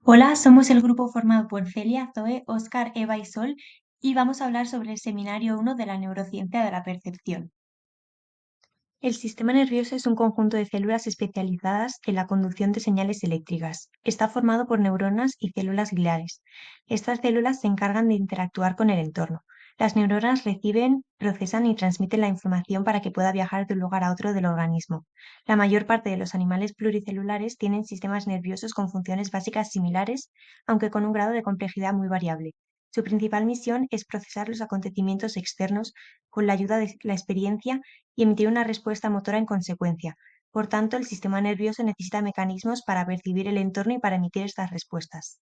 Hola, somos el grupo formado por Celia, Zoe, Óscar, Eva y Sol y vamos a hablar sobre el seminario 1 de la neurociencia de la percepción. El sistema nervioso es un conjunto de células especializadas en la conducción de señales eléctricas. Está formado por neuronas y células gliales. Estas células se encargan de interactuar con el entorno. Las neuronas reciben, procesan y transmiten la información para que pueda viajar de un lugar a otro del organismo. La mayor parte de los animales pluricelulares tienen sistemas nerviosos con funciones básicas similares, aunque con un grado de complejidad muy variable. Su principal misión es procesar los acontecimientos externos con la ayuda de la experiencia y emitir una respuesta motora en consecuencia. Por tanto, el sistema nervioso necesita mecanismos para percibir el entorno y para emitir estas respuestas.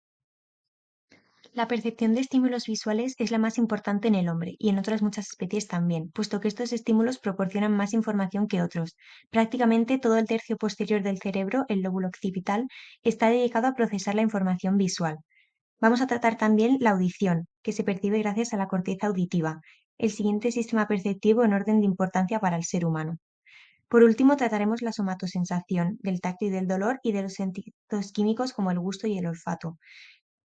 La percepción de estímulos visuales es la más importante en el hombre y en otras muchas especies también, puesto que estos estímulos proporcionan más información que otros. Prácticamente todo el tercio posterior del cerebro, el lóbulo occipital, está dedicado a procesar la información visual. Vamos a tratar también la audición, que se percibe gracias a la corteza auditiva, el siguiente sistema perceptivo en orden de importancia para el ser humano. Por último, trataremos la somatosensación, del tacto y del dolor y de los sentidos químicos como el gusto y el olfato.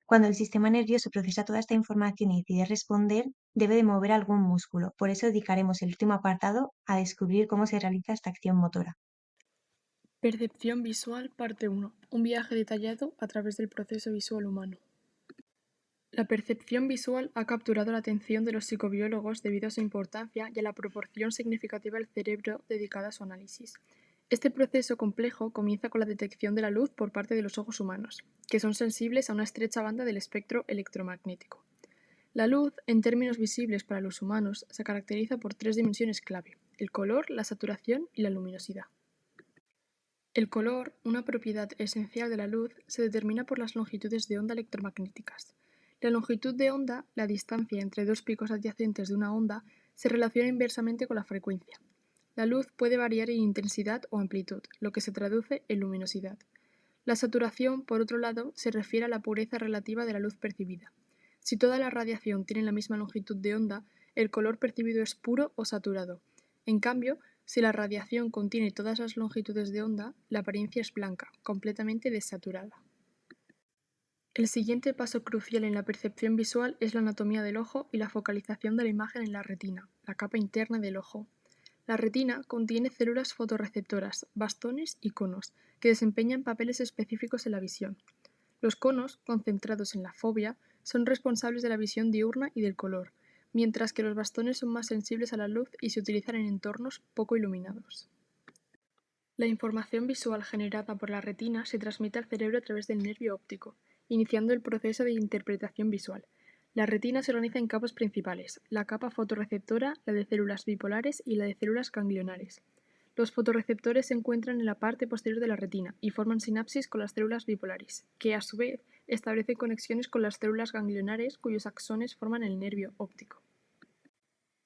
Cuando el sistema nervioso procesa toda esta información y decide responder, debe de mover algún músculo. Por eso dedicaremos el último apartado a descubrir cómo se realiza esta acción motora. Percepción visual, parte 1. Un viaje detallado a través del proceso visual humano. La percepción visual ha capturado la atención de los psicobiólogos debido a su importancia y a la proporción significativa del cerebro dedicada a su análisis. Este proceso complejo comienza con la detección de la luz por parte de los ojos humanos, que son sensibles a una estrecha banda del espectro electromagnético. La luz, en términos visibles para los humanos, se caracteriza por tres dimensiones clave: el color, la saturación y la luminosidad. El color, una propiedad esencial de la luz, se determina por las longitudes de onda electromagnéticas. La longitud de onda, la distancia entre dos picos adyacentes de una onda, se relaciona inversamente con la frecuencia. La luz puede variar en intensidad o amplitud, lo que se traduce en luminosidad. La saturación, por otro lado, se refiere a la pureza relativa de la luz percibida. Si toda la radiación tiene la misma longitud de onda, el color percibido es puro o saturado. En cambio, si la radiación contiene todas las longitudes de onda, la apariencia es blanca, completamente desaturada. El siguiente paso crucial en la percepción visual es la anatomía del ojo y la focalización de la imagen en la retina, la capa interna del ojo. La retina contiene células fotorreceptoras, bastones y conos, que desempeñan papeles específicos en la visión. Los conos, concentrados en la fobia, son responsables de la visión diurna y del color, mientras que los bastones son más sensibles a la luz y se utilizan en entornos poco iluminados. La información visual generada por la retina se transmite al cerebro a través del nervio óptico, iniciando el proceso de interpretación visual. La retina se organiza en capas principales: la capa fotorreceptora, la de células bipolares y la de células ganglionares. Los fotorreceptores se encuentran en la parte posterior de la retina y forman sinapsis con las células bipolares, que a su vez establecen conexiones con las células ganglionares cuyos axones forman el nervio óptico.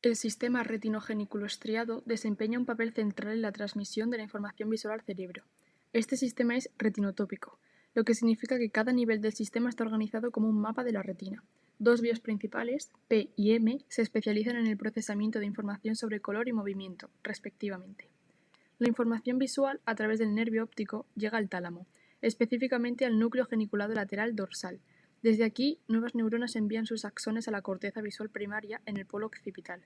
El sistema retinogeniculo estriado desempeña un papel central en la transmisión de la información visual al cerebro. Este sistema es retinotópico, lo que significa que cada nivel del sistema está organizado como un mapa de la retina. Dos vías principales, P y M, se especializan en el procesamiento de información sobre color y movimiento, respectivamente. La información visual, a través del nervio óptico, llega al tálamo, específicamente al núcleo geniculado lateral dorsal. Desde aquí, nuevas neuronas envían sus axones a la corteza visual primaria en el polo occipital.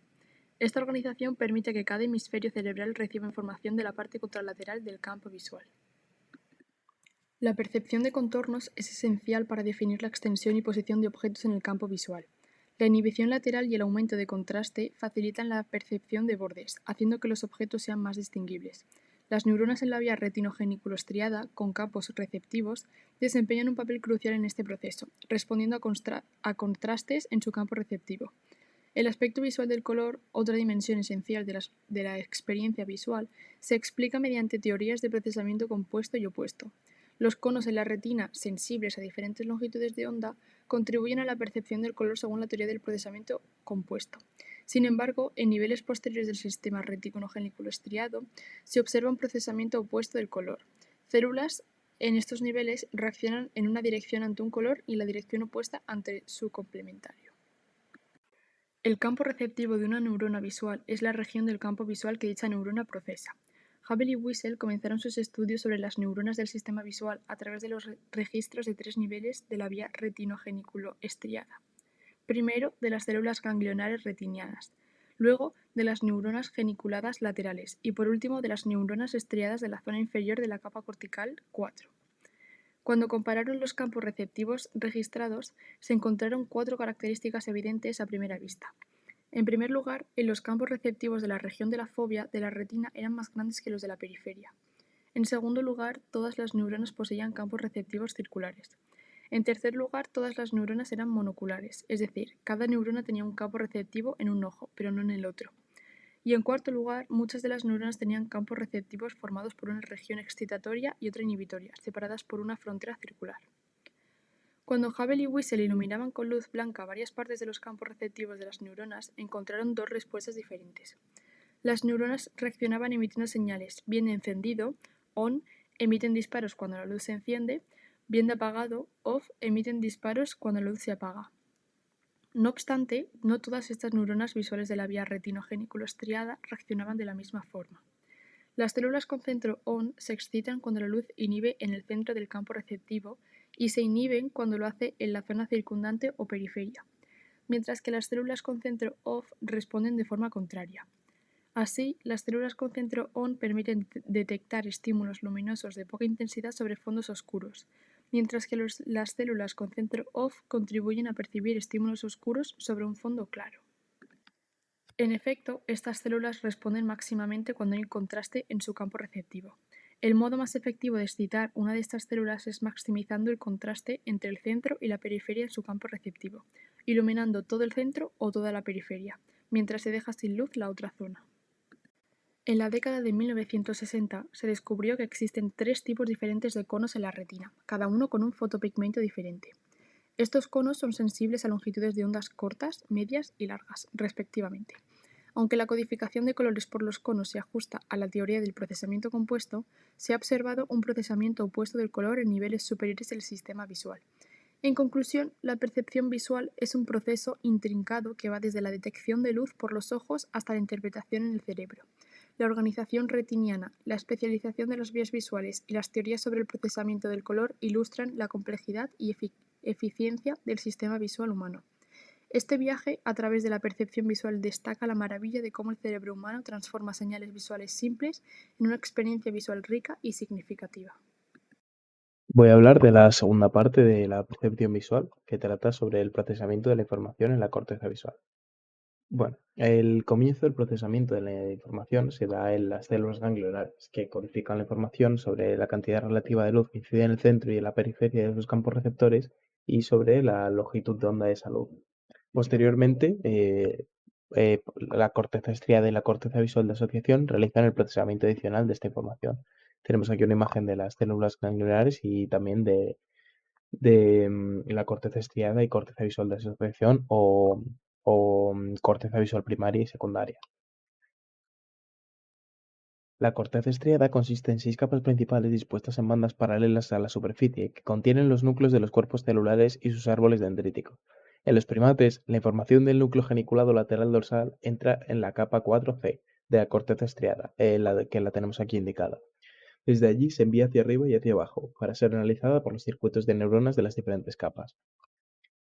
Esta organización permite que cada hemisferio cerebral reciba información de la parte contralateral del campo visual. La percepción de contornos es esencial para definir la extensión y posición de objetos en el campo visual. La inhibición lateral y el aumento de contraste facilitan la percepción de bordes, haciendo que los objetos sean más distinguibles. Las neuronas en la vía retinogeniculo-estriada, con campos receptivos, desempeñan un papel crucial en este proceso, respondiendo a contrastes en su campo receptivo. El aspecto visual del color, otra dimensión esencial de la experiencia visual, se explica mediante teorías de procesamiento compuesto y opuesto. Los conos en la retina, sensibles a diferentes longitudes de onda, contribuyen a la percepción del color según la teoría del procesamiento compuesto. Sin embargo, en niveles posteriores del sistema retinogeniculo estriado se observa un procesamiento opuesto del color. Células en estos niveles reaccionan en una dirección ante un color y en la dirección opuesta ante su complementario. El campo receptivo de una neurona visual es la región del campo visual que dicha neurona procesa. Hubble y Wiesel comenzaron sus estudios sobre las neuronas del sistema visual a través de los registros de 3 niveles de la vía retinogeniculo-estriada. Primero, de las células ganglionares retinianas, luego de las neuronas geniculadas laterales y por último de las neuronas estriadas de la zona inferior de la capa cortical 4. Cuando compararon los campos receptivos registrados, se encontraron 4 características evidentes a primera vista. En primer lugar, en los campos receptivos de la región de la fóvea de la retina eran más grandes que los de la periferia. En segundo lugar, todas las neuronas poseían campos receptivos circulares. En tercer lugar, todas las neuronas eran monoculares, es decir, cada neurona tenía un campo receptivo en un ojo, pero no en el otro. Y en cuarto lugar, muchas de las neuronas tenían campos receptivos formados por una región excitatoria y otra inhibitoria, separadas por una frontera circular. Cuando Hubble y Wiesel iluminaban con luz blanca varias partes de los campos receptivos de las neuronas, encontraron 2 respuestas diferentes. Las neuronas reaccionaban emitiendo señales, bien de encendido, on, emiten disparos cuando la luz se enciende, bien de apagado, off, emiten disparos cuando la luz se apaga. No obstante, no todas estas neuronas visuales de la vía retinogeniculo-estriada reaccionaban de la misma forma. Las células con centro ON se excitan cuando la luz inhibe en el centro del campo receptivo y se inhiben cuando lo hace en la zona circundante o periferia, mientras que las células con centro OFF responden de forma contraria. Así, las células con centro ON permiten detectar estímulos luminosos de poca intensidad sobre fondos oscuros, mientras que las células con centro OFF contribuyen a percibir estímulos oscuros sobre un fondo claro. En efecto, estas células responden máximamente cuando hay contraste en su campo receptivo. El modo más efectivo de excitar una de estas células es maximizando el contraste entre el centro y la periferia en su campo receptivo, iluminando todo el centro o toda la periferia, mientras se deja sin luz la otra zona. En la década de 1960 se descubrió que existen 3 tipos diferentes de conos en la retina, cada uno con un fotopigmento diferente. Estos conos son sensibles a longitudes de ondas cortas, medias y largas, respectivamente. Aunque la codificación de colores por los conos se ajusta a la teoría del procesamiento compuesto, se ha observado un procesamiento opuesto del color en niveles superiores del sistema visual. En conclusión, la percepción visual es un proceso intrincado que va desde la detección de luz por los ojos hasta la interpretación en el cerebro. La organización retiniana, la especialización de las vías visuales y las teorías sobre el procesamiento del color ilustran la complejidad y eficiencia del sistema visual humano. Este viaje a través de la percepción visual destaca la maravilla de cómo el cerebro humano transforma señales visuales simples en una experiencia visual rica y significativa. Voy a hablar de la segunda parte de la percepción visual, que trata sobre el procesamiento de la información en la corteza visual. Bueno, el comienzo del procesamiento de la información se da en las células ganglionares, que codifican la información sobre la cantidad relativa de luz que incide en el centro y en la periferia de sus campos receptores y sobre la longitud de onda de esa luz. Posteriormente, la corteza estriada y la corteza visual de asociación realizan el procesamiento adicional de esta información. Tenemos aquí una imagen de las células ganglionares y también de la corteza estriada y corteza visual de asociación o corteza visual primaria y secundaria. La corteza estriada consiste en 6 capas principales dispuestas en bandas paralelas a la superficie, que contienen los núcleos de los cuerpos celulares y sus árboles dendríticos. En los primates, la información del núcleo geniculado lateral dorsal entra en la capa 4C de la corteza estriada, que la tenemos aquí indicada. Desde allí se envía hacia arriba y hacia abajo, para ser analizada por los circuitos de neuronas de las diferentes capas.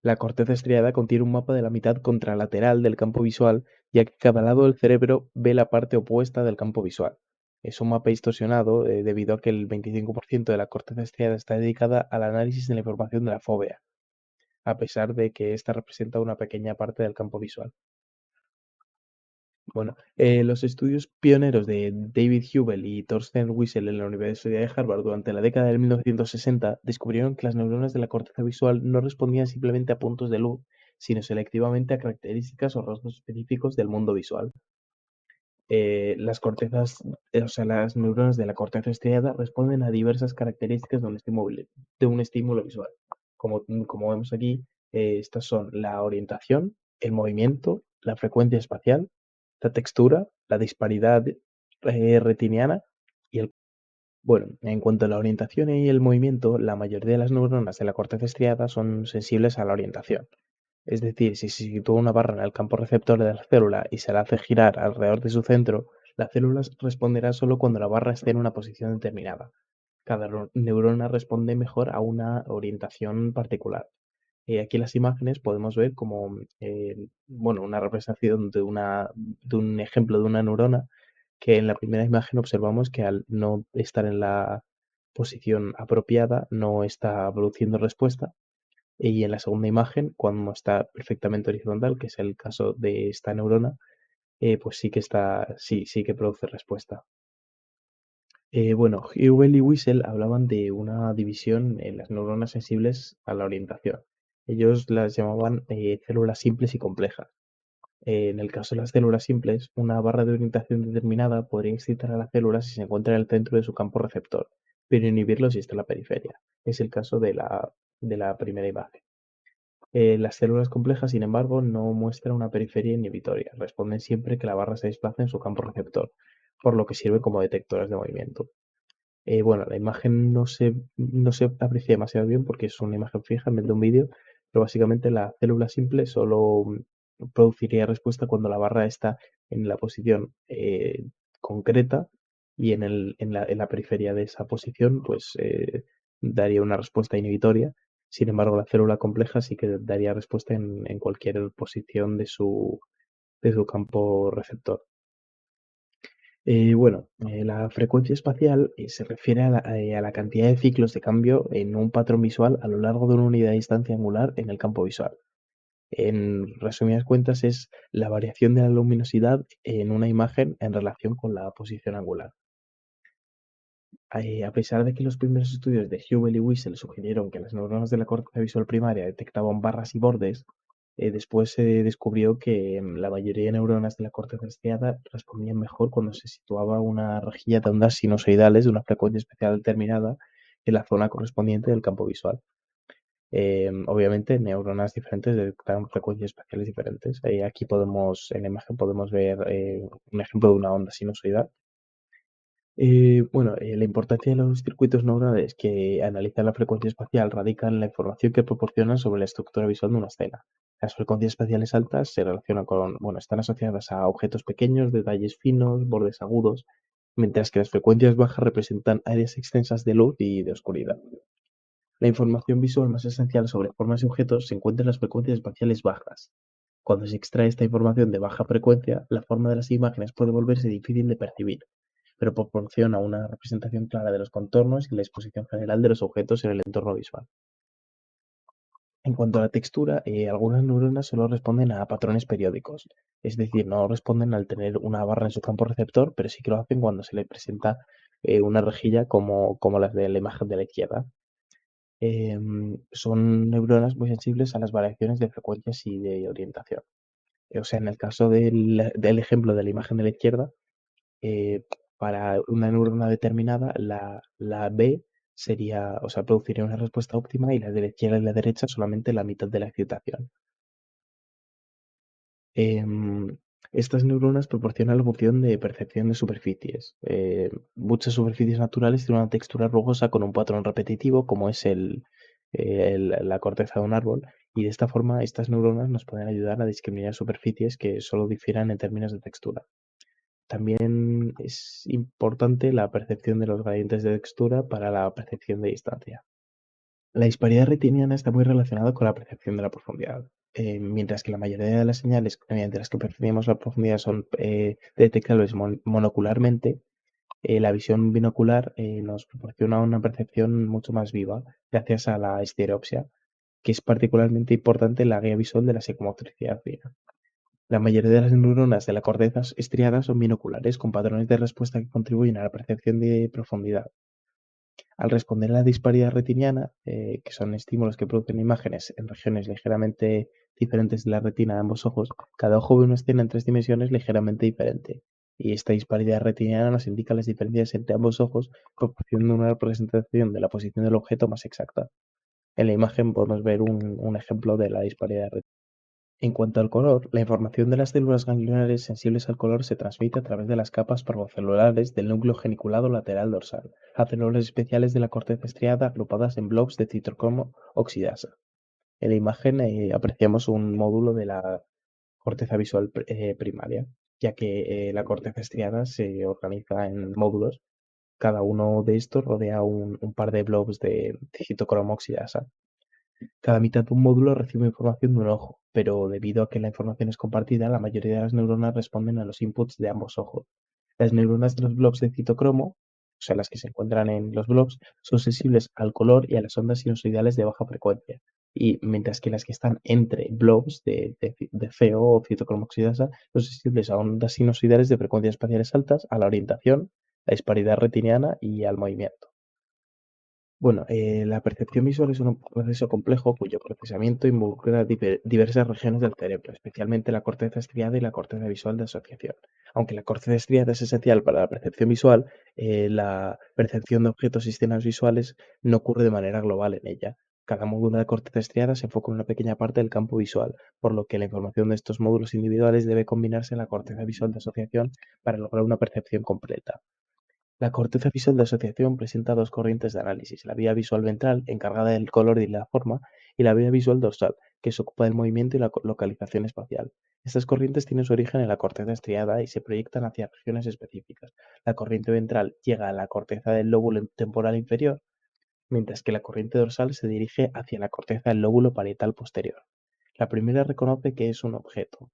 La corteza estriada contiene un mapa de la mitad contralateral del campo visual, ya que cada lado del cerebro ve la parte opuesta del campo visual. Es un mapa distorsionado debido a que el 25% de la corteza estriada está dedicada al análisis de la información de la fóvea, a pesar de que ésta representa una pequeña parte del campo visual. Bueno, los estudios pioneros de David Hubel y Thorsten Wiesel en la Universidad de Harvard durante la década de 1960 descubrieron que las neuronas de la corteza visual no respondían simplemente a puntos de luz, sino selectivamente a características o rasgos específicos del mundo visual. Las neuronas de la corteza estriada responden a diversas características de un estímulo visual. Como vemos aquí, estas son la orientación, el movimiento, la frecuencia espacial, la textura, la disparidad retiniana y el... Bueno, en cuanto a la orientación y el movimiento, la mayoría de las neuronas de la corteza estriada son sensibles a la orientación. Es decir, si se sitúa una barra en el campo receptor de la célula y se la hace girar alrededor de su centro, La célula responderá solo cuando la barra esté en una posición determinada. Cada neurona responde mejor a una orientación particular. Aquí en las imágenes podemos ver como bueno, una representación de un ejemplo de una neurona que en la primera imagen observamos que al no estar en la posición apropiada no está produciendo respuesta, y en la segunda imagen, cuando está perfectamente horizontal, que es el caso de esta neurona, pues sí que produce respuesta. Bueno, Hubel y Wiesel hablaban de una división en las neuronas sensibles a la orientación. Ellos las llamaban células simples y complejas. En el caso de las células simples, una barra de orientación determinada podría excitar a la célula si se encuentra en el centro de su campo receptor, pero inhibirlo si está en la periferia. Es el caso de la primera imagen. Las células complejas, sin embargo, no muestran una periferia inhibitoria. Responden siempre que la barra se desplace en su campo receptor, por lo que sirven como detectores de movimiento. Bueno, la imagen no se aprecia demasiado bien porque es una imagen fija en vez de un vídeo, pero básicamente la célula simple solo produciría respuesta cuando la barra está en la posición concreta, y en la periferia de esa posición pues daría una respuesta inhibitoria. Sin embargo, la célula compleja sí que daría respuesta en cualquier posición de su campo receptor. Bueno, la frecuencia espacial se refiere a la cantidad de ciclos de cambio en un patrón visual a lo largo de una unidad de distancia angular en el campo visual. En resumidas cuentas, es la variación de la luminosidad en una imagen en relación con la posición angular. A pesar de que los primeros estudios de Hubel y Wiesel sugirieron que las neuronas de la corteza visual primaria detectaban barras y bordes, después se descubrió que la mayoría de neuronas de la corteza estriada respondían mejor cuando se situaba una rejilla de ondas sinusoidales de una frecuencia especial determinada en la zona correspondiente del campo visual. Obviamente, neuronas diferentes detectan frecuencias espaciales diferentes. Aquí en la imagen podemos ver un ejemplo de una onda sinusoidal. Bueno, la importancia de los circuitos neuronales que analizan la frecuencia espacial radica en la información que proporcionan sobre la estructura visual de una escena. Las frecuencias espaciales altas se relacionan bueno, están asociadas a objetos pequeños, detalles finos, bordes agudos, mientras que las frecuencias bajas representan áreas extensas de luz y de oscuridad. La información visual más esencial sobre formas y objetos se encuentra en las frecuencias espaciales bajas. Cuando se extrae esta información de baja frecuencia, la forma de las imágenes puede volverse difícil de percibir, pero proporciona una representación clara de los contornos y la exposición general de los objetos en el entorno visual. En cuanto a la textura, algunas neuronas solo responden a patrones periódicos, es decir, no responden al tener una barra en su campo receptor, pero sí que lo hacen cuando se le presenta una rejilla como las de la imagen de la izquierda. Son neuronas muy sensibles a las variaciones de frecuencias y de orientación. O sea, en el caso del ejemplo de la imagen de la izquierda, eh, para una neurona determinada, la B sería, o sea, produciría una respuesta óptima, y la de la izquierda y la derecha solamente la mitad de la excitación. Em, Estas neuronas proporcionan la función de percepción de superficies. Muchas superficies naturales tienen una textura rugosa con un patrón repetitivo, como es la corteza de un árbol, y de esta forma estas neuronas nos pueden ayudar a discriminar superficies que solo difieran en términos de textura. También es importante la percepción de los gradientes de textura para la percepción de distancia. La disparidad retiniana está muy relacionada con la percepción de la profundidad. Mientras que la mayoría de las señales mediante las que percibimos la profundidad son detectables monocularmente, la visión binocular nos proporciona una percepción mucho más viva gracias a la estereopsia, que es particularmente importante en la guía visual de la psicomotricidad fina. La mayoría de las neuronas de la corteza estriada son binoculares, con patrones de respuesta que contribuyen a la percepción de profundidad. Al responder a la disparidad retiniana, que son estímulos que producen imágenes en regiones ligeramente diferentes de la retina de ambos ojos, cada ojo ve una escena en 3 dimensiones ligeramente diferente. Y esta disparidad retiniana nos indica las diferencias entre ambos ojos, proporcionando una representación de la posición del objeto más exacta. En la imagen podemos ver un ejemplo de la disparidad retiniana. En cuanto al color, la información de las células ganglionares sensibles al color se transmite a través de las capas parvocelulares del núcleo geniculado lateral dorsal a células especiales de la corteza estriada agrupadas en blobs de citocromo oxidasa. En la imagen apreciamos un módulo de la corteza visual primaria. ya que la corteza estriada se organiza en módulos. Cada uno de estos rodea un par de blobs de citocromo oxidasa. Cada mitad de un módulo recibe información de un ojo, pero debido a que la información es compartida, la mayoría de las neuronas responden a los inputs de ambos ojos. Las neuronas de los blobs de citocromo, o sea, las que se encuentran en los blobs, son sensibles al color y a las ondas sinusoidales de baja frecuencia, y mientras que las que están entre blobs de CO o citocromo oxidasa son sensibles a ondas sinusoidales de frecuencias espaciales altas, a la orientación, la disparidad retiniana y al movimiento. Bueno, la percepción visual es un proceso complejo cuyo procesamiento involucra diversas regiones del cerebro, especialmente la corteza estriada y la corteza visual de asociación. Aunque la corteza estriada es esencial para la percepción visual, la percepción de objetos y sistemas visuales no ocurre de manera global en ella. Cada módulo de corteza estriada se enfoca en una pequeña parte del campo visual, por lo que la información de estos módulos individuales debe combinarse en la corteza visual de asociación para lograr una percepción completa. La corteza visual de asociación presenta dos corrientes de análisis: la vía visual ventral, encargada del color y la forma, y la vía visual dorsal, que se ocupa del movimiento y la localización espacial. Estas corrientes tienen su origen en la corteza estriada y se proyectan hacia regiones específicas. La corriente ventral llega a la corteza del lóbulo temporal inferior, mientras que la corriente dorsal se dirige hacia la corteza del lóbulo parietal posterior. La primera reconoce que es un objeto,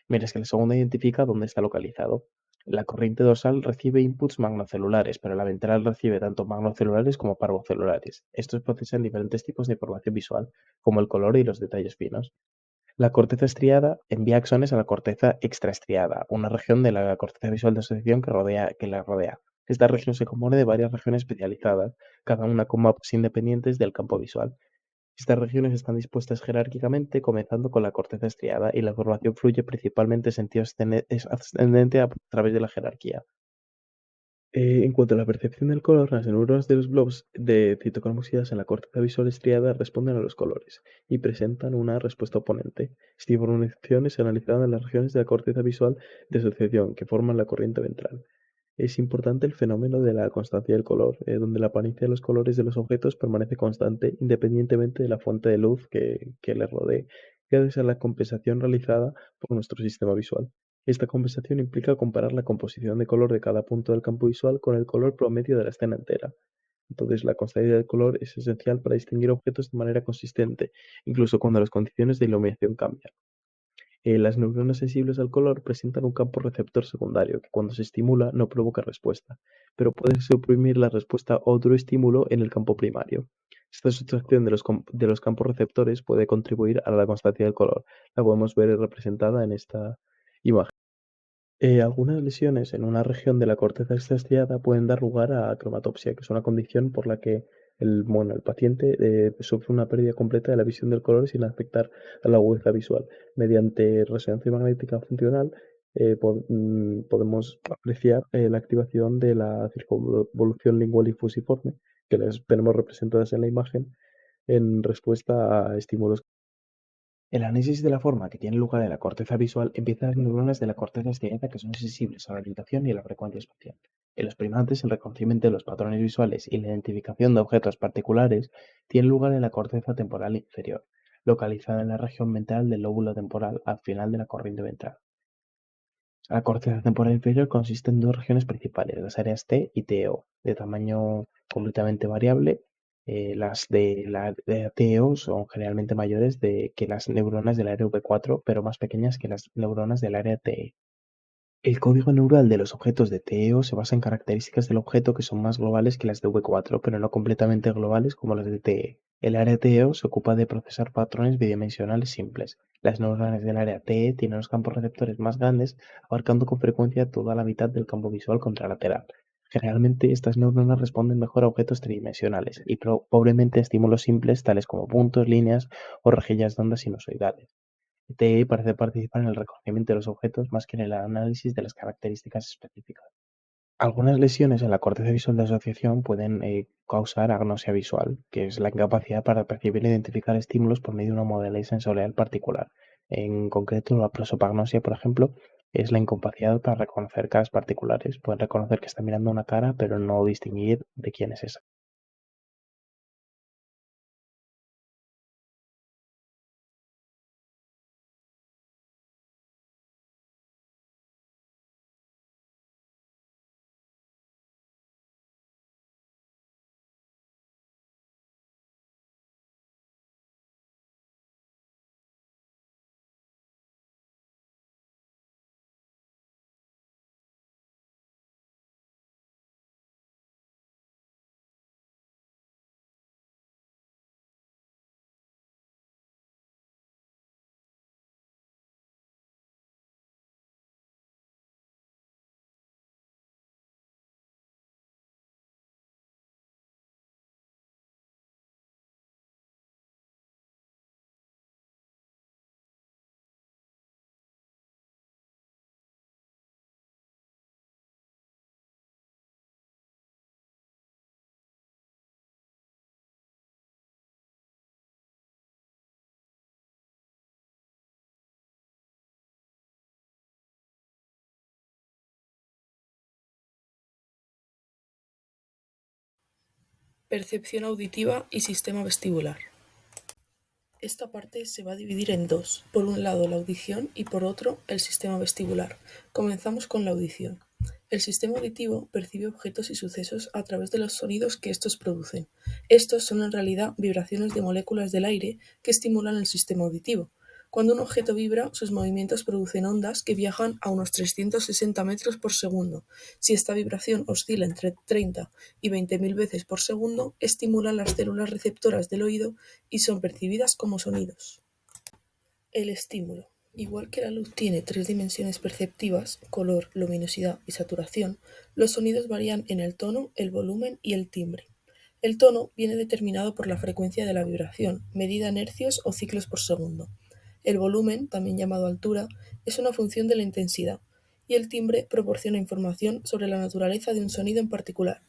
mientras que la segunda identifica dónde está localizado. La corriente dorsal recibe inputs magnocelulares, pero la ventral recibe tanto magnocelulares como parvocelulares. Estos procesan diferentes tipos de información visual, como el color y los detalles finos. La corteza estriada envía axones a la corteza extraestriada, una región de la corteza visual de asociación que la rodea. Esta región se compone de varias regiones especializadas, cada una con mapas independientes del campo visual. Estas regiones están dispuestas jerárquicamente, comenzando con la corteza estriada, y la información fluye principalmente en sentido ascendente a través de la jerarquía. En cuanto a la percepción del color, las neuronas de los blobs de citocromoxidas en la corteza visual estriada responden a los colores y presentan una respuesta oponente. Esta información es analizada en las regiones de la corteza visual de asociación que forman la corriente ventral. Es importante el fenómeno de la constancia del color, donde la apariencia de los colores de los objetos permanece constante independientemente de la fuente de luz que les rodee, gracias a la compensación realizada por nuestro sistema visual. Esta compensación implica comparar la composición de color de cada punto del campo visual con el color promedio de la escena entera. Entonces, la constancia del color es esencial para distinguir objetos de manera consistente, incluso cuando las condiciones de iluminación cambian. Las neuronas sensibles al color presentan un campo receptor secundario que, cuando se estimula, no provoca respuesta, pero puede suprimir la respuesta a otro estímulo en el campo primario. Esta sustracción de los campos receptores puede contribuir a la constancia del color. La podemos ver representada en esta imagen. Algunas lesiones en una región de la corteza extrastriada pueden dar lugar a cromatopsia, que es una condición por la que el paciente sufre una pérdida completa de la visión del color sin afectar a la agudeza visual. Mediante resonancia magnética funcional podemos apreciar la activación de la circunvolución lingual y fusiforme, que las tenemos representadas en la imagen, en respuesta a estímulos. El análisis de la forma que tiene lugar en la corteza visual empieza en las neuronas de la corteza estriada, que son sensibles a la orientación y a la frecuencia espacial. En los primates, el reconocimiento de los patrones visuales y la identificación de objetos particulares tiene lugar en la corteza temporal inferior, localizada en la región ventral del lóbulo temporal al final de la corriente ventral. La corteza temporal inferior consiste en dos regiones principales, las áreas T y TO, de tamaño completamente variable. Las de la área TO son generalmente mayores que las neuronas del área V4, pero más pequeñas que las neuronas del área TE. El código neural de los objetos de TEO se basa en características del objeto que son más globales que las de V4, pero no completamente globales como las de TE. El área TEO se ocupa de procesar patrones bidimensionales simples. Las neuronas del área TE tienen los campos receptores más grandes, abarcando con frecuencia toda la mitad del campo visual contralateral. Generalmente, estas neuronas responden mejor a objetos tridimensionales y pobremente a estímulos simples tales como puntos, líneas o rejillas de ondas sinusoidales. TI parece participar en el reconocimiento de los objetos más que en el análisis de las características específicas. Algunas lesiones en la corteza visual de asociación pueden causar agnosia visual, que es la incapacidad para percibir e identificar estímulos por medio de una modalidad sensorial particular. En concreto, la prosopagnosia, por ejemplo, es la incapacidad para reconocer caras particulares. Pueden reconocer que está mirando una cara, pero no distinguir de quién es esa. Percepción auditiva y sistema vestibular. Esta parte se va a dividir en dos, por un lado la audición y por otro el sistema vestibular. Comenzamos con la audición. El sistema auditivo percibe objetos y sucesos a través de los sonidos que estos producen. Estos son en realidad vibraciones de moléculas del aire que estimulan el sistema auditivo. Cuando un objeto vibra, sus movimientos producen ondas que viajan a unos 360 metros por segundo. Si esta vibración oscila entre 30 y 20.000 veces por segundo, estimulan las células receptoras del oído y son percibidas como sonidos. El estímulo. Igual que la luz tiene tres dimensiones perceptivas, color, luminosidad y saturación, los sonidos varían en el tono, el volumen y el timbre. El tono viene determinado por la frecuencia de la vibración, medida en hercios o ciclos por segundo. El volumen, también llamado altura, es una función de la intensidad, y el timbre proporciona información sobre la naturaleza de un sonido en particular.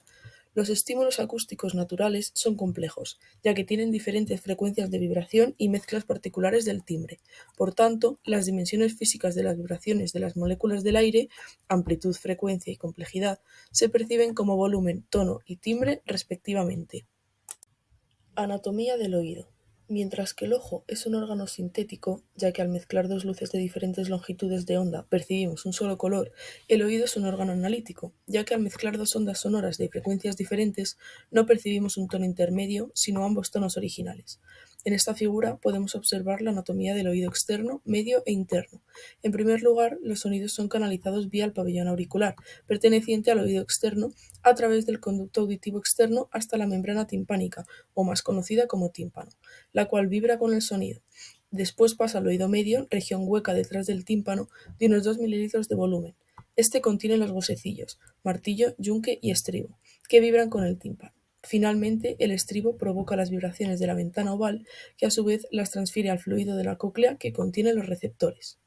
Los estímulos acústicos naturales son complejos, ya que tienen diferentes frecuencias de vibración y mezclas particulares del timbre. Por tanto, las dimensiones físicas de las vibraciones de las moléculas del aire, amplitud, frecuencia y complejidad, se perciben como volumen, tono y timbre respectivamente. Anatomía del oído. Mientras que el ojo es un órgano sintético, ya que al mezclar dos luces de diferentes longitudes de onda percibimos un solo color, el oído es un órgano analítico, ya que al mezclar dos ondas sonoras de frecuencias diferentes no percibimos un tono intermedio, sino ambos tonos originales. En esta figura podemos observar la anatomía del oído externo, medio e interno. En primer lugar, los sonidos son canalizados vía el pabellón auricular, perteneciente al oído externo, a través del conducto auditivo externo hasta la membrana timpánica, o más conocida como tímpano, la cual vibra con el sonido. Después pasa al oído medio, región hueca detrás del tímpano, de unos 2 mililitros de volumen. Este contiene los huesecillos, martillo, yunque y estribo, que vibran con el tímpano. Finalmente, el estribo provoca las vibraciones de la ventana oval, que a su vez las transfiere al fluido de la cóclea que contiene los receptores.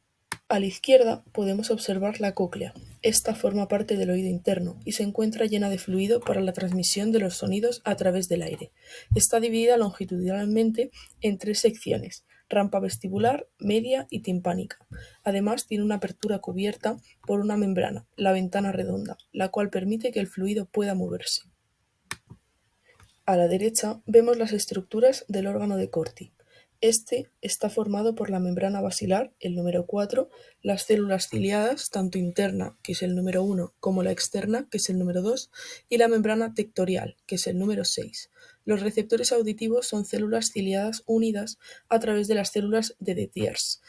A la izquierda podemos observar la cóclea. Esta forma parte del oído interno y se encuentra llena de fluido para la transmisión de los sonidos a través del aire. Está dividida longitudinalmente en tres secciones: rampa vestibular, media y timpánica. Además, tiene una apertura cubierta por una membrana, la ventana redonda, la cual permite que el fluido pueda moverse. A la derecha vemos las estructuras del órgano de Corti. Este está formado por la membrana basilar, el número 4, las células ciliadas, tanto interna, que es el número 1, como la externa, que es el número 2, y la membrana tectorial, que es el número 6. Los receptores auditivos son células ciliadas unidas a través de las células de Detiers,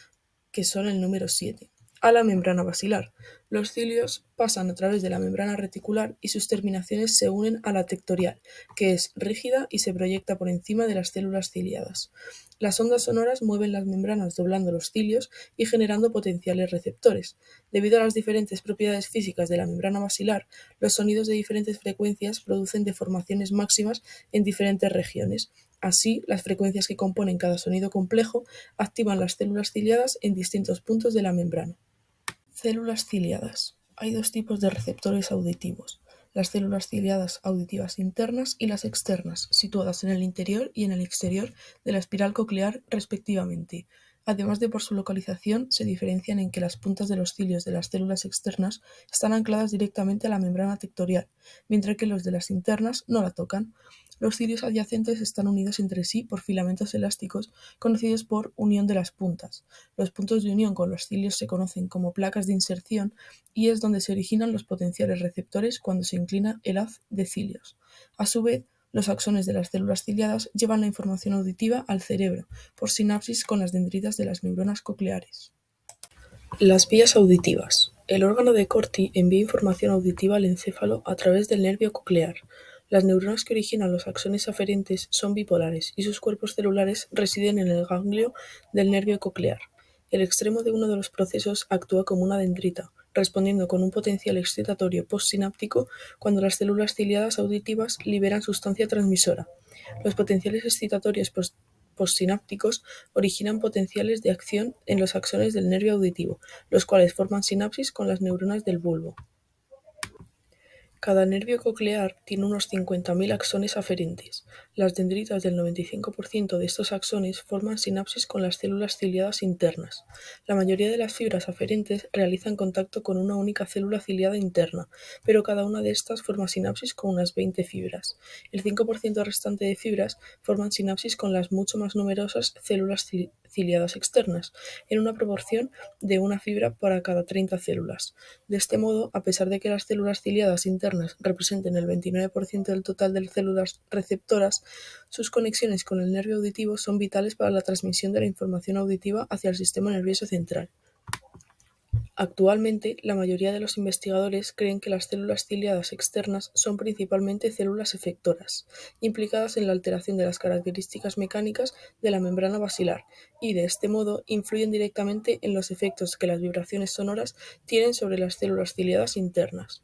que son el número 7, a la membrana basilar. Los cilios pasan a través de la membrana reticular y sus terminaciones se unen a la tectorial, que es rígida y se proyecta por encima de las células ciliadas. Las ondas sonoras mueven las membranas doblando los cilios y generando potenciales receptores. Debido a las diferentes propiedades físicas de la membrana basilar, los sonidos de diferentes frecuencias producen deformaciones máximas en diferentes regiones. Así, las frecuencias que componen cada sonido complejo activan las células ciliadas en distintos puntos de la membrana. Células ciliadas. Hay dos tipos de receptores auditivos: las células ciliadas auditivas internas y las externas, situadas en el interior y en el exterior de la espiral coclear respectivamente. Además de por su localización, se diferencian en que las puntas de los cilios de las células externas están ancladas directamente a la membrana tectorial, mientras que los de las internas no la tocan. Los cilios adyacentes están unidos entre sí por filamentos elásticos conocidos por unión de las puntas. Los puntos de unión con los cilios se conocen como placas de inserción y es donde se originan los potenciales receptores cuando se inclina el haz de cilios. A su vez, los axones de las células ciliadas llevan la información auditiva al cerebro por sinapsis con las dendritas de las neuronas cocleares. Las vías auditivas. El órgano de Corti envía información auditiva al encéfalo a través del nervio coclear. Las neuronas que originan los axones aferentes son bipolares y sus cuerpos celulares residen en el ganglio del nervio coclear. El extremo de uno de los procesos actúa como una dendrita, respondiendo con un potencial excitatorio postsináptico cuando las células ciliadas auditivas liberan sustancia transmisora. Los potenciales excitatorios postsinápticos originan potenciales de acción en los axones del nervio auditivo, los cuales forman sinapsis con las neuronas del bulbo. Cada nervio coclear tiene unos 50.000 axones aferentes. Las dendritas del 95% de estos axones forman sinapsis con las células ciliadas internas. La mayoría de las fibras aferentes realizan contacto con una única célula ciliada interna, pero cada una de estas forma sinapsis con unas 20 fibras. El 5% restante de fibras forman sinapsis con las mucho más numerosas células ciliadas externas, en una proporción de una fibra para cada 30 células. De este modo, a pesar de que las células ciliadas internas representen el 29% del total de células receptoras, sus conexiones con el nervio auditivo son vitales para la transmisión de la información auditiva hacia el sistema nervioso central. Actualmente, la mayoría de los investigadores creen que las células ciliadas externas son principalmente células efectoras, implicadas en la alteración de las características mecánicas de la membrana basilar, y de este modo influyen directamente en los efectos que las vibraciones sonoras tienen sobre las células ciliadas internas.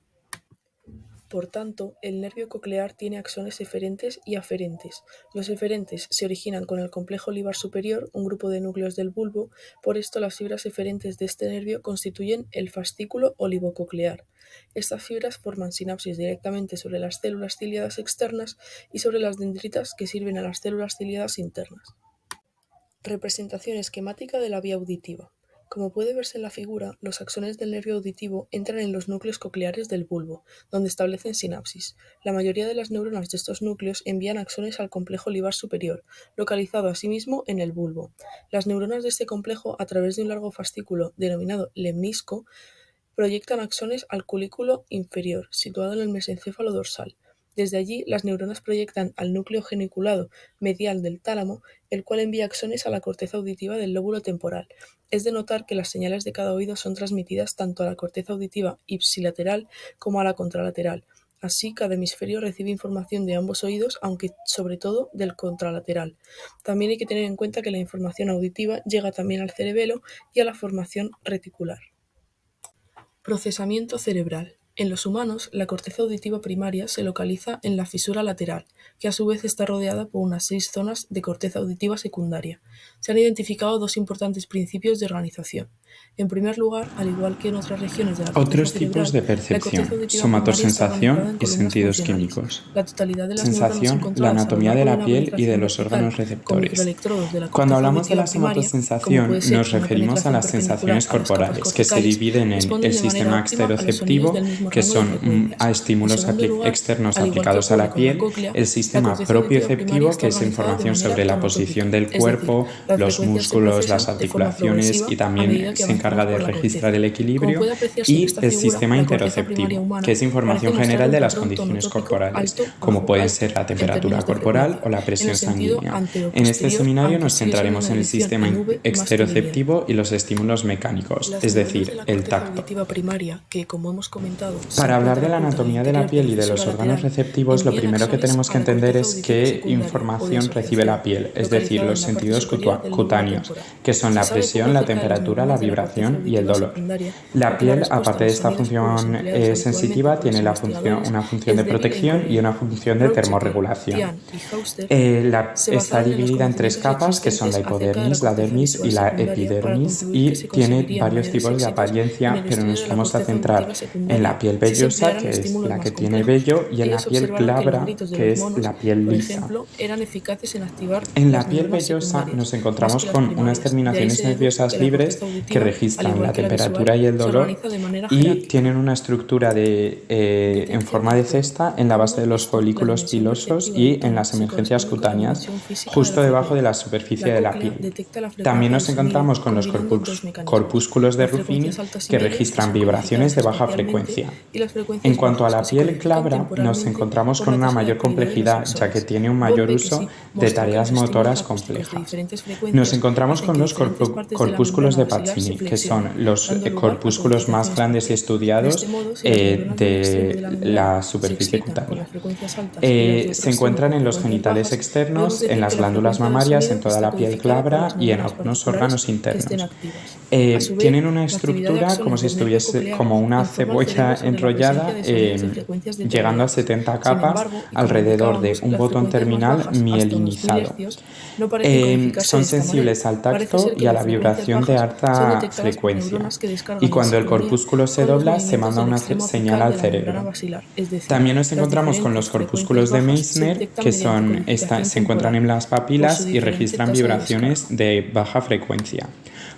Por tanto, el nervio coclear tiene axones eferentes y aferentes. Los eferentes se originan con el complejo libar superior, un grupo de núcleos del bulbo, por esto las fibras eferentes de este nervio constituyen el fascículo olivococlear. Estas fibras forman sinapsis directamente sobre las células ciliadas externas y sobre las dendritas que sirven a las células ciliadas internas. Representación esquemática de la vía auditiva. Como puede verse en la figura, los axones del nervio auditivo entran en los núcleos cocleares del bulbo, donde establecen sinapsis. La mayoría de las neuronas de estos núcleos envían axones al complejo libar superior, localizado asimismo en el bulbo. Las neuronas de este complejo, a través de un largo fascículo denominado lemnisco, proyectan axones al culículo inferior, situado en el mesencéfalo dorsal. Desde allí, las neuronas proyectan al núcleo geniculado medial del tálamo, el cual envía axones a la corteza auditiva del lóbulo temporal. Es de notar que las señales de cada oído son transmitidas tanto a la corteza auditiva ipsilateral como a la contralateral. Así, cada hemisferio recibe información de ambos oídos, aunque sobre todo del contralateral. También hay que tener en cuenta que la información auditiva llega también al cerebelo y a la formación reticular. Procesamiento cerebral. En los humanos, la corteza auditiva primaria se localiza en la fisura lateral, que a su vez está rodeada por unas 6 zonas de corteza auditiva secundaria. Se han identificado dos importantes principios de organización. En primer lugar, al igual que en otras regiones de la corteza Otros cerebral, tipos de la corteza percepción, auditiva primaria está somatosensación organizada en y columnas sentidos funcionales. químicos. La totalidad de las neuronas Sensación, la encontradas a lo anatomía largo de de la una piel y de penetración los vertical órganos con receptores. microelectrodos de la Cuando corteza hablamos de auditiva la primaria, como somatosensación, puede ser nos una referimos a penetración las sensaciones perpendicular a las capas corporales, que se corticales, dividen en responden el de manera sistema óptima a los sonidos exteroceptivo, del mismo que rango de son frecuencias. a En estímulos segundo lugar, externos al igual que aplicados a ocurre la con la piel, cóclea, el la sistema corteza auditiva primaria propioceptivo, está que es organizada de información manera sobre la tonotópica, posición del es decir, cuerpo, las los frecuencias se músculos, las procesan de forma articulaciones progresiva y a medida también que se encarga avanzamos de por la registrar corteza. el Como equilibrio, puede apreciarse en y esta el figura, sistema la corteza primaria interoceptivo, humana que es parece información mostrar general un de las patrón condiciones tonotópico corporales, alto, como bajo, pueden alto ser la en temperatura términos de corporal o frecuencia, la en el presión sentido sanguínea. En este antero-posterior, seminario aunque nos sigue siendo centraremos una en el dirección sistema en V más que lineal. exteroceptivo y los estímulos mecánicos, Las es neuronas de decir, la el corteza tacto. auditiva primaria, que como hemos comentado, se Para hablar de encuentra la oculta en el anatomía de la interior de piel la y de los fisura órganos lateral, receptivos, lo envían primero que axones tenemos a que la entender corteza es auditiva qué secundaria o de información recibe asociación, la piel, es decir, localizada los en la parte sentidos superior del lóbulo cutáneos, temporal. que son Se la sabe poco presión, la acerca de las temperatura, la neuronas de la corteza vibración y el auditiva dolor. secundaria, La porque la piel, respuesta aparte a de los esta sonidos puros función empleados habitualmente sensitiva, por los tiene investigadores una función de es débil e protección y una incoherente. función de Rorschach, termorregulación. Tian y Hauster se Está basaron en los dividida en 3 conocimientos capas, que son la existentes acerca de la hipodermis, la corteza dermis y visual la secundaria para epidermis, concluir que y se tiene conseguirían varios mayores tipos de éxitos en apariencia, el pero estudio nos de la vamos a corteza centrar auditiva en la secundaria piel si se vellosa, emplearan que es estímulos la que más tiene complejos. vello, y en la Ellos piel observaron que los glabra, gritos de que los es monos, la piel por lisa. ejemplo, eran eficaces en activar En la las piel neuronas vellosa secundarias, nos más encontramos que las con unas primarias. De ahí terminaciones se deduce nerviosas que la libres corteza que auditiva, al registran igual la que la visual, temperatura y el se dolor organiza de manera y jerárquica. tienen una estructura en Detección forma de de tono. cesta en la Como base de hemos los visto, la folículos dimensión pilosos perceptiva del y en tono las se emergencias corresponde con la cutáneas, dimensión física de la justo debajo de la frecuencia. superficie La de la cóclea piel. detecta la También frecuencia del nos sonido encontramos con los combinando dos mecanismos, corpúsculos de las Ruffini, frecuencias altas y que medias, que registran son vibraciones codificadas de baja espacialmente, frecuencia. y las En frecuencias cuanto a bajas, la que se piel codifican glabra, nos temporalmente encontramos por con la una tasa de mayor actividad de los complejidad, ya que axones. tiene un Von mayor uso Bekesit de mostró que tareas los estímulos motoras acústicos de complejas. diferentes Nos frecuencias encontramos hacen con que los diferentes partes de la corpúsculos membrana de basilar se Pacini, que flexionen, son los dando lugar a corpúsculos más codificaciones grandes y parciales. De este estudiados modo, si las neuronas de un extremo de la de membrana la se superficie excitan con cutánea. las frecuencias altas y las de otro Se extremo encuentran con en los frecuencias genitales bajas, podemos externos, en decir las que la glándulas frecuencia del mamarias, en sonido toda está la piel codificada por glabra las y en membranas algunos particulares órganos que estén internos. activas. A su vez, Tienen una la actividad de estructura como axones si del nervio estuviese coclear como una informa al cerebro cebolla sobre la presencia enrollada, de sonidos y frecuencias llegando a determinadas. 70 Sin capas embargo, y como alrededor de indicábamos, un las botón frecuencias más terminal bajas, hasta unos mielinizado. milhercios, no parecen codificarse Son de esta manera. sensibles al Parece tacto ser y que a las la frecuencias vibración de bajas son detectadas por frecuencia. neuronas que Y descargan cuando el en sincronía corpúsculo se con los dobla, se movimientos manda del una extremo señal apical al de la membrana cerebro. basilar, es decir, También nos las encontramos con diferentes los frecuencias corpúsculos de bajas se Meissner, detectan que mediante codificación se encuentran temporal en las por su papilas y diferente registran tasa de vibraciones descarga. de baja frecuencia.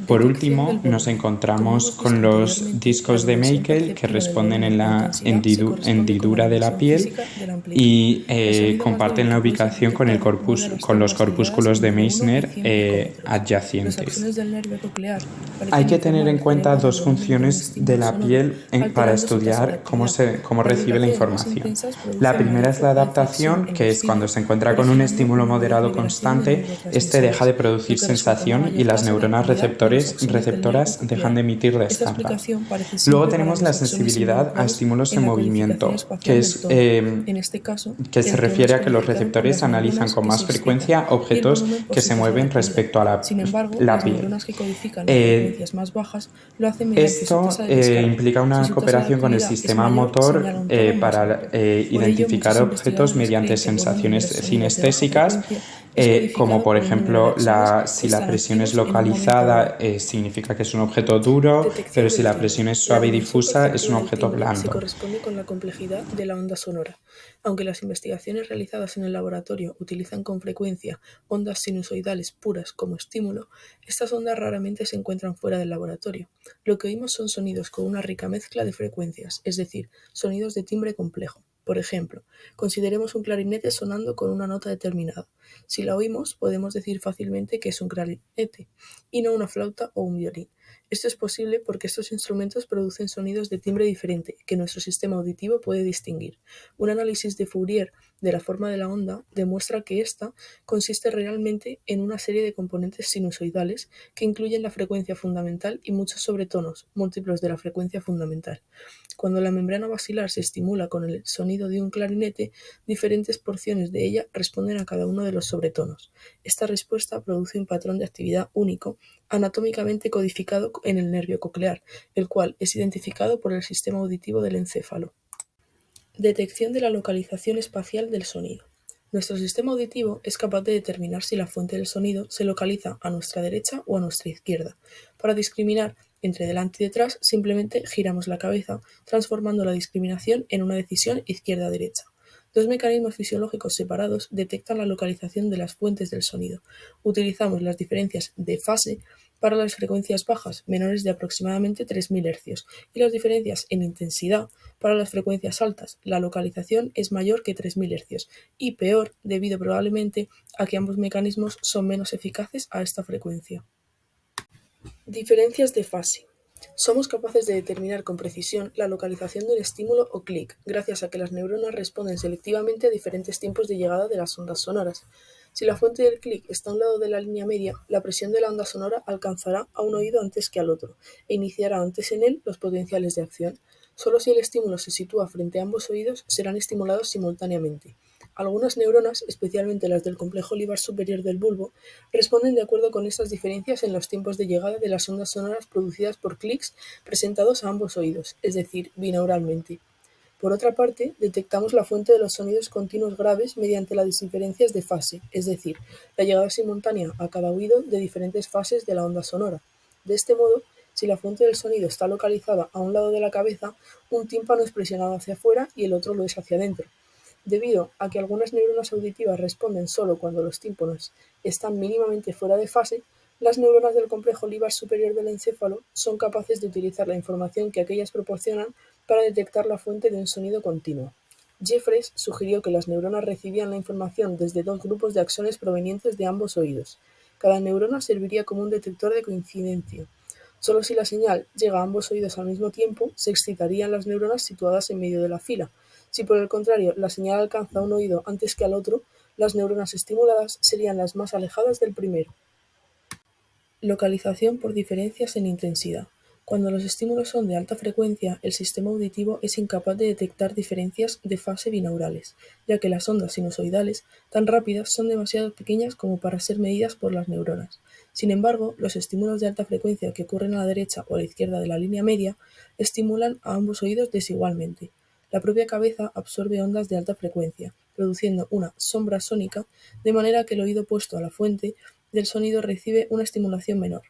Por Detección del último, nos volumen. Como encontramos hemos con visto los anteriormente, la discos de dimensión Meckel, que perceptiva del responden volumen en o la intensidad se corresponde con la hendidura de la dimensión piel física de la amplitud. y El sonido más débil comparten la que puede ser ubicación detectado mueve a las con los trompas ciliadas corpúsculos de entre 1 y Meissner 100 picómetros. Los adyacentes. axones del nervio coclear Hay parecen que tener en informar en cuenta igual dos volumen de un funciones de estímulo la sonoro, piel para alterando su tasa de estudiar actividad. cómo Las recibe la vibraciones más información. intensas La producen primera mayor es la foco de flexión adaptación, en que el es cuando estímulo, se encuentra con un originando estímulo una mayor moderado liberación de constante, este deja de neurotransmisores, lo que producir resulta una sensación y mayor las tasa de neuronas actividad de los axones del nervio receptoras dejan coclear. de emitir Esta descargas. explicación parece Luego simple para tenemos la los axones sensibilidad a involucrados estímulos en en la codificación movimiento, espacial del tono, en este caso, que se el tono es refiere a que los codificado por receptores las analizan neuronas con que más se excitan frecuencia y el objetos volumen por que su se tasa de mueven actividad. respecto a Sin embargo, la las piel. neuronas que codifican las frecuencias más bajas lo hacen mediante su Esto tasa de descarga. implica Si una su tasa de cooperación con el actividad es sistema mayor, motor señala un tono más para alto. Por ello, identificar muchos objetos investigadores mediante creen que el volumen de sensaciones los sonidos de baja cinestésicas, frecuencia es como codificado por por un número de ejemplo axones que si la están presión es activos en un momento localizada, dado. significa que es un objeto duro, pero Detección si del la timbre. presión es La suave y dimensión difusa, es un perceptiva del objeto timbre se blando. corresponde con la complejidad de la onda sonora. Aunque las investigaciones realizadas en el laboratorio utilizan con frecuencia ondas sinusoidales puras como estímulo, estas ondas raramente se encuentran fuera del laboratorio. Lo que oímos son sonidos con una rica mezcla de frecuencias, es decir, sonidos de timbre complejo. Por ejemplo, consideremos un clarinete sonando con una nota determinada. Si la oímos, podemos decir fácilmente que es un clarinete, y no una flauta o un violín. Esto es posible porque estos instrumentos producen sonidos de timbre diferente que nuestro sistema auditivo puede distinguir. Un análisis de Fourier de la forma de la onda demuestra que ésta consiste realmente en una serie de componentes sinusoidales que incluyen la frecuencia fundamental y muchos sobretonos, múltiplos de la frecuencia fundamental. Cuando la membrana basilar se estimula con el sonido de un clarinete, diferentes porciones de ella responden a cada uno de los sobretonos. Esta respuesta produce un patrón de actividad único, anatómicamente codificado en el nervio coclear, el cual es identificado por el sistema auditivo del encéfalo. Detección de la localización espacial del sonido. Nuestro sistema auditivo es capaz de determinar si la fuente del sonido se localiza a nuestra derecha o a nuestra izquierda. Para discriminar entre delante y detrás, simplemente giramos la cabeza, transformando la discriminación en una decisión izquierda-derecha. Dos mecanismos fisiológicos separados detectan la localización de las fuentes del sonido. Utilizamos las diferencias de fase para las frecuencias bajas, menores de aproximadamente 3000 Hz, y las diferencias en intensidad para las frecuencias altas. La localización es mayor que 3000 Hz y peor debido probablemente a que ambos mecanismos son menos eficaces a esta frecuencia. Diferencias de fase. Somos capaces de determinar con precisión la localización de un estímulo o clic, gracias a que las neuronas responden selectivamente a diferentes tiempos de llegada de las ondas sonoras. Si la fuente del clic está a un lado de la línea media, la presión de la onda sonora alcanzará a un oído antes que al otro, e iniciará antes en él los potenciales de acción. Solo si el estímulo se sitúa frente a ambos oídos serán estimulados simultáneamente. Algunas neuronas, especialmente las del complejo olivar superior del bulbo, responden de acuerdo con estas diferencias en los tiempos de llegada de las ondas sonoras producidas por clics presentados a ambos oídos, es decir, binauralmente. Por otra parte, detectamos la fuente de los sonidos continuos graves mediante las diferencias de fase, es decir, la llegada simultánea a cada oído de diferentes fases de la onda sonora. De este modo, si la fuente del sonido está localizada a un lado de la cabeza, un tímpano es presionado hacia afuera y el otro lo es hacia adentro. Debido a que algunas neuronas auditivas responden solo cuando los tímpanos están mínimamente fuera de fase, las neuronas del complejo olivar superior del encéfalo son capaces de utilizar la información que aquellas proporcionan para detectar la fuente de un sonido continuo. Jeffreys sugirió que las neuronas recibían la información desde dos grupos de axones provenientes de ambos oídos. Cada neurona serviría como un detector de coincidencia. Solo si la señal llega a ambos oídos al mismo tiempo, se excitarían las neuronas situadas en medio de la fila. Si por el contrario la señal alcanza un oído antes que al otro, las neuronas estimuladas serían las más alejadas del primero. Localización por diferencias en intensidad. Cuando los estímulos son de alta frecuencia, el sistema auditivo es incapaz de detectar diferencias de fase binaurales, ya que las ondas sinusoidales tan rápidas son demasiado pequeñas como para ser medidas por las neuronas. Sin embargo, los estímulos de alta frecuencia que ocurren a la derecha o a la izquierda de la línea media estimulan a ambos oídos desigualmente. La propia cabeza absorbe ondas de alta frecuencia, produciendo una sombra sónica, de manera que el oído opuesto a la fuente del sonido recibe una estimulación menor.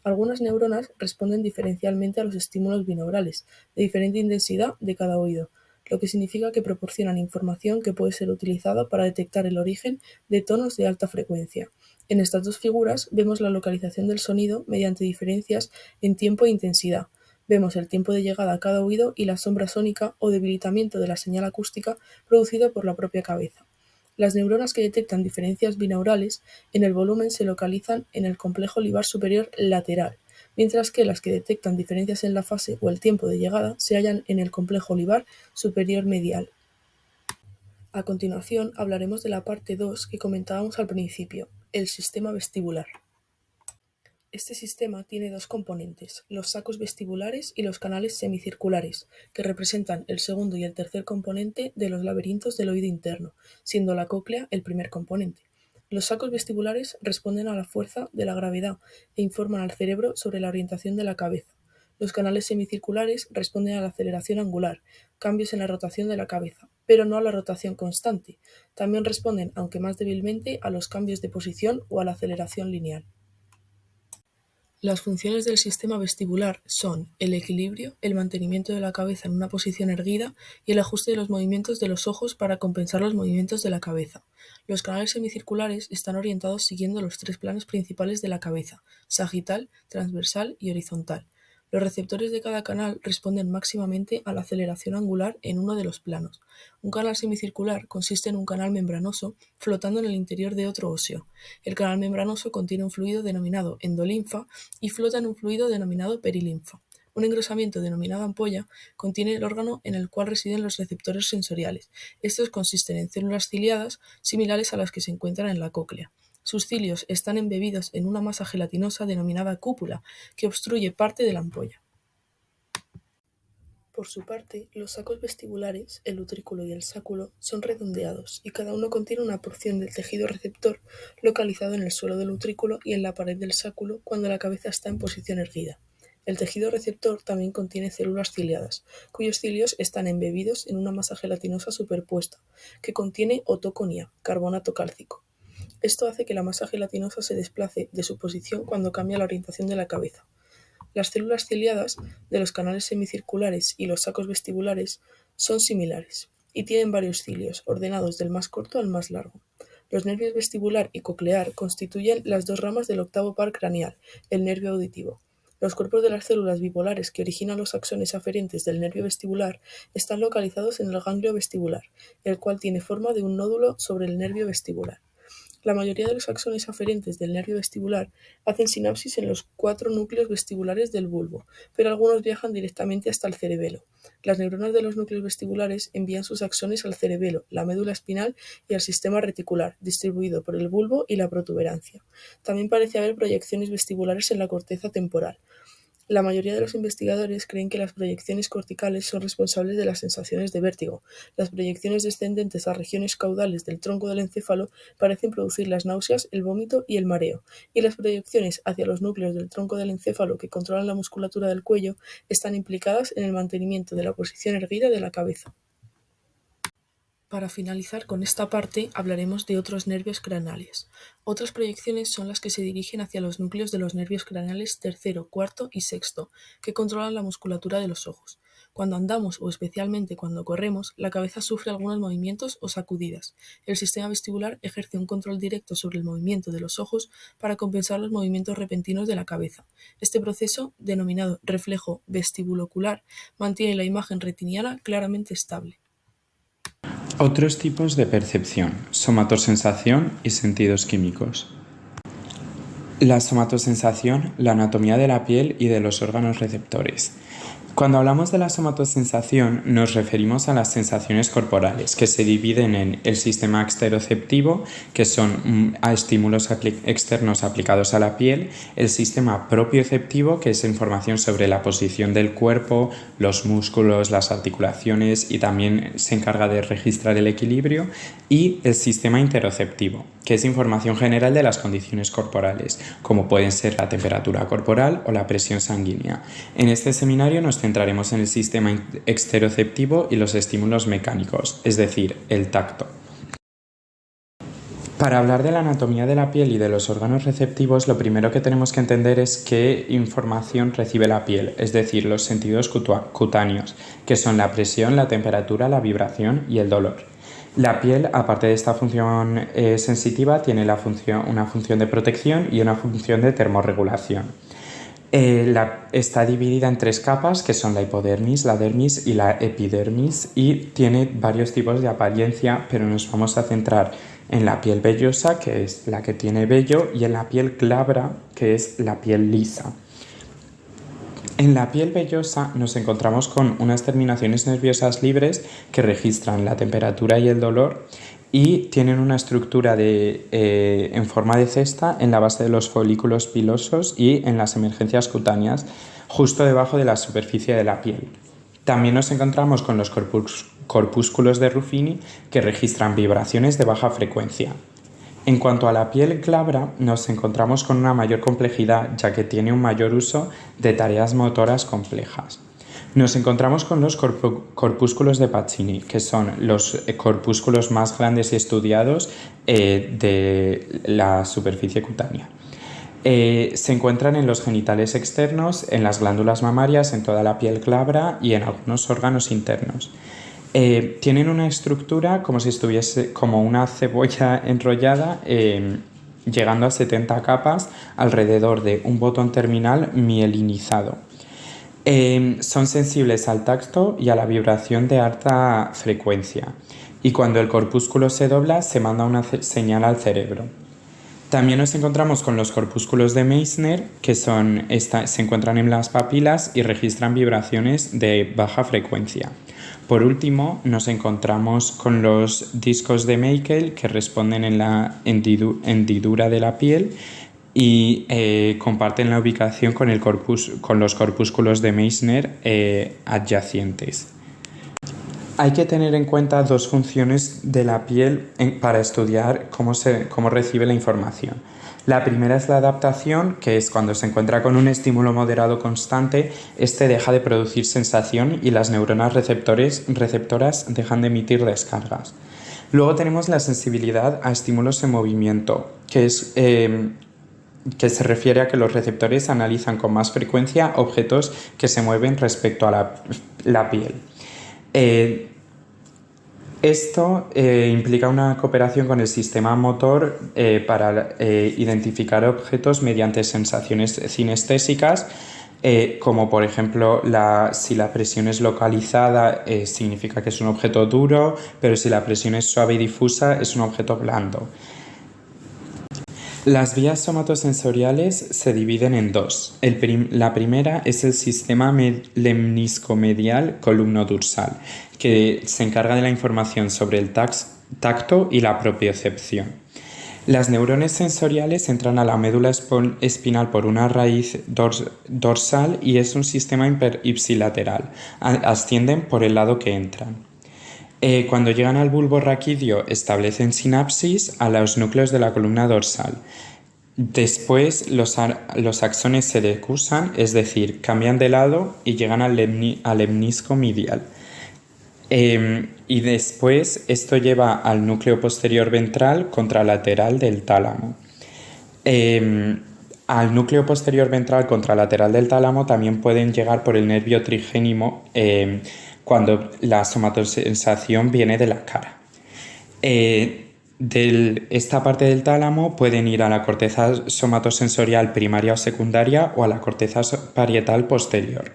Algunas neuronas responden diferencialmente a los estímulos binaurales, de diferente intensidad de cada oído, lo que significa que proporcionan información que puede ser utilizada para detectar el origen de tonos de alta frecuencia. En estas dos figuras vemos la localización del sonido mediante diferencias en tiempo e intensidad. Vemos el tiempo de llegada a cada oído y la sombra sónica o debilitamiento de la señal acústica producida por la propia cabeza. Las neuronas que detectan diferencias binaurales en el volumen se localizan en el complejo libar superior lateral, mientras que las que detectan diferencias en la fase o el tiempo de llegada se hallan en el complejo libar superior medial. A continuación hablaremos de la parte 2 que comentábamos al principio, el sistema vestibular. Este sistema tiene dos componentes, los sacos vestibulares y los canales semicirculares, que representan el segundo y el tercer componente de los laberintos del oído interno, siendo la cóclea el primer componente. Los sacos vestibulares responden a la fuerza de la gravedad e informan al cerebro sobre la orientación de la cabeza. Los canales semicirculares responden a la aceleración angular, cambios en la rotación de la cabeza, pero no a la rotación constante. También responden, aunque más débilmente, a los cambios de posición o a la aceleración lineal. Las funciones del sistema vestibular son el equilibrio, el mantenimiento de la cabeza en una posición erguida y el ajuste de los movimientos de los ojos para compensar los movimientos de la cabeza. Los canales semicirculares están orientados siguiendo los tres planos principales de la cabeza, sagital, transversal y horizontal. Los receptores de cada canal responden máximamente a la aceleración angular en uno de los planos. Un canal semicircular consiste en un canal membranoso flotando en el interior de otro óseo. El canal membranoso contiene un fluido denominado endolinfa y flota en un fluido denominado perilinfa. Un engrosamiento denominado ampolla contiene el órgano en el cual residen los receptores sensoriales. Estos consisten en células ciliadas similares a las que se encuentran en la cóclea. Sus cilios están embebidos en una masa gelatinosa denominada cúpula, que obstruye parte de la ampolla. Por su parte, los sacos vestibulares, el utrículo y el sáculo, son redondeados y cada uno contiene una porción del tejido receptor localizado en el suelo del utrículo y en la pared del sáculo cuando la cabeza está en posición erguida. El tejido receptor también contiene células ciliadas, cuyos cilios están embebidos en una masa gelatinosa superpuesta, que contiene otoconía, carbonato cálcico. Esto hace que la masa gelatinosa se desplace de su posición cuando cambia la orientación de la cabeza. Las células ciliadas de los canales semicirculares y los sacos vestibulares son similares y tienen varios cilios, ordenados del más corto al más largo. Los nervios vestibular y coclear constituyen las dos ramas del octavo par craneal, el nervio auditivo. Los cuerpos de las células bipolares que originan los axones aferentes del nervio vestibular están localizados en el ganglio vestibular, el cual tiene forma de un nódulo sobre el nervio vestibular. La mayoría de los axones aferentes del nervio vestibular hacen sinapsis en los 4 núcleos vestibulares del bulbo, pero algunos viajan directamente hasta el cerebelo. Las neuronas de los núcleos vestibulares envían sus axones al cerebelo, la médula espinal y al sistema reticular, distribuido por el bulbo y la protuberancia. También parece haber proyecciones vestibulares en la corteza temporal. La mayoría de los investigadores creen que las proyecciones corticales son responsables de las sensaciones de vértigo. Las proyecciones descendentes a regiones caudales del tronco del encéfalo parecen producir las náuseas, el vómito y el mareo, y las proyecciones hacia los núcleos del tronco del encéfalo que controlan la musculatura del cuello están implicadas en el mantenimiento de la posición erguida de la cabeza. Para finalizar con esta parte, hablaremos de otros nervios craneales. Otras proyecciones son las que se dirigen hacia los núcleos de los nervios craneales tercero, cuarto y sexto, que controlan la musculatura de los ojos. Cuando andamos o especialmente cuando corremos, la cabeza sufre algunos movimientos o sacudidas. El sistema vestibular ejerce un control directo sobre el movimiento de los ojos para compensar los movimientos repentinos de la cabeza. Este proceso, denominado reflejo vestibulocular, mantiene la imagen retiniana claramente estable. Otros tipos de percepción: somatosensación y sentidos químicos. La somatosensación, la anatomía de la piel y de los órganos receptores. Cuando hablamos de la somatosensación, nos referimos a las sensaciones corporales, que se dividen en el sistema exteroceptivo, que son estímulos externos aplicados a la piel, el sistema propioceptivo, que es información sobre la posición del cuerpo, los músculos, las articulaciones, y también se encarga de registrar el equilibrio, y el sistema interoceptivo, que es información general de las condiciones corporales, como pueden ser la temperatura corporal o la presión sanguínea. En este seminario nos centraremos en el sistema exteroceptivo y los estímulos mecánicos, es decir, el tacto. Para hablar de la anatomía de la piel y de los órganos receptivos, lo primero que tenemos que entender es qué información recibe la piel, es decir, los sentidos cutáneos, que son la presión, la temperatura, la vibración y el dolor. La piel, aparte de esta función sensitiva, tiene una función de protección y una función de termorregulación. Está dividida en 3 capas, que son la hipodermis, la dermis y la epidermis, y tiene varios tipos de apariencia, pero nos vamos a centrar en la piel vellosa, que es la que tiene vello, y en la piel glabra, que es la piel lisa. En la piel vellosa nos encontramos con unas terminaciones nerviosas libres que registran la temperatura y el dolor y tienen una estructura en forma de cesta en la base de los folículos pilosos y en las emergencias cutáneas justo debajo de la superficie de la piel. También nos encontramos con los corpúsculos de Ruffini que registran vibraciones de baja frecuencia. En cuanto a la piel glabra, nos encontramos con una mayor complejidad, ya que tiene un mayor uso de tareas motoras complejas. Nos encontramos con los corpúsculos de Pacini, que son los corpúsculos más grandes y estudiados de la superficie cutánea. Se encuentran en los genitales externos, en las glándulas mamarias, en toda la piel glabra y en algunos órganos internos. Tienen una estructura como si estuviese como una cebolla enrollada, llegando a 70 capas alrededor de un botón terminal mielinizado. Son sensibles al tacto y a la vibración de alta frecuencia, y cuando el corpúsculo se dobla se manda una señal al cerebro. También nos encontramos con los corpúsculos de Meissner, que se encuentran en las papilas y registran vibraciones de baja frecuencia. Por último, nos encontramos con los discos de Meckel, que responden en la hendidura de la piel y comparten la ubicación con los corpúsculos de Meissner adyacentes. Hay que tener en cuenta 2 funciones de la piel para estudiar cómo recibe la información. La primera es la adaptación, que es cuando se encuentra con un estímulo moderado constante, este deja de producir sensación y las neuronas receptoras dejan de emitir descargas. Luego tenemos la sensibilidad a estímulos en movimiento, que se refiere a que los receptores analizan con más frecuencia objetos que se mueven respecto a la piel. Esto implica una cooperación con el sistema motor para identificar objetos mediante sensaciones cinestésicas, como por ejemplo si la presión es localizada significa que es un objeto duro, pero si la presión es suave y difusa es un objeto blando. Las vías somatosensoriales se dividen en 2. La primera es el sistema lemniscomedial columno-dorsal, que se encarga de la información sobre el tacto y la propiocepción. Las neuronas sensoriales entran a la médula espinal por una raíz dorsal y es un sistema ipsilateral. Ascienden por el lado que entran. Cuando llegan al bulbo raquídeo establecen sinapsis a los núcleos de la columna dorsal. Después los axones se decusan, es decir, cambian de lado y llegan al lemnisco medial. Y después esto lleva al núcleo posterior ventral contralateral del tálamo. Al núcleo posterior ventral contralateral del tálamo también pueden llegar por el nervio trigémino cuando la somatosensación viene de la cara. De esta parte del tálamo pueden ir a la corteza somatosensorial primaria o secundaria o a la corteza parietal posterior.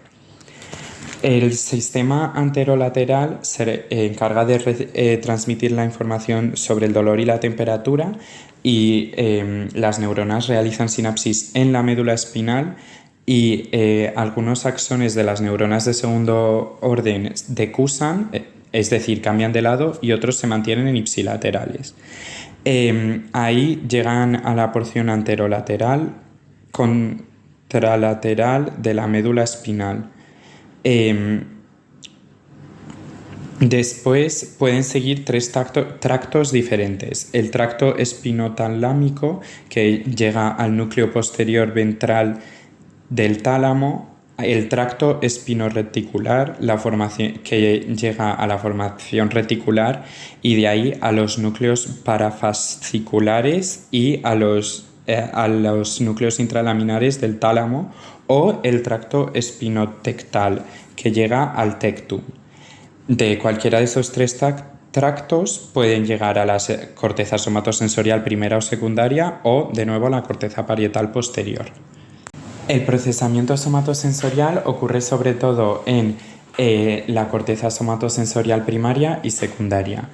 El sistema anterolateral se encarga de transmitir la información sobre el dolor y la temperatura y las neuronas realizan sinapsis en la médula espinal y algunos axones de las neuronas de segundo orden decusan, es decir, cambian de lado, y otros se mantienen en ipsilaterales. Ahí llegan a la porción anterolateral, contralateral de la médula espinal. Después pueden seguir 3 tractos diferentes. El tracto espinotalámico, que llega al núcleo posterior ventral del tálamo, el tracto espinoreticular, que llega a la formación reticular y de ahí a los núcleos parafasciculares y a los núcleos intralaminares del tálamo, o el tracto espinotectal, que llega al tectum. De cualquiera de esos tres tractos pueden llegar a la corteza somatosensorial primera o secundaria, o de nuevo a la corteza parietal posterior. El procesamiento somatosensorial ocurre sobre todo en la corteza somatosensorial primaria y secundaria.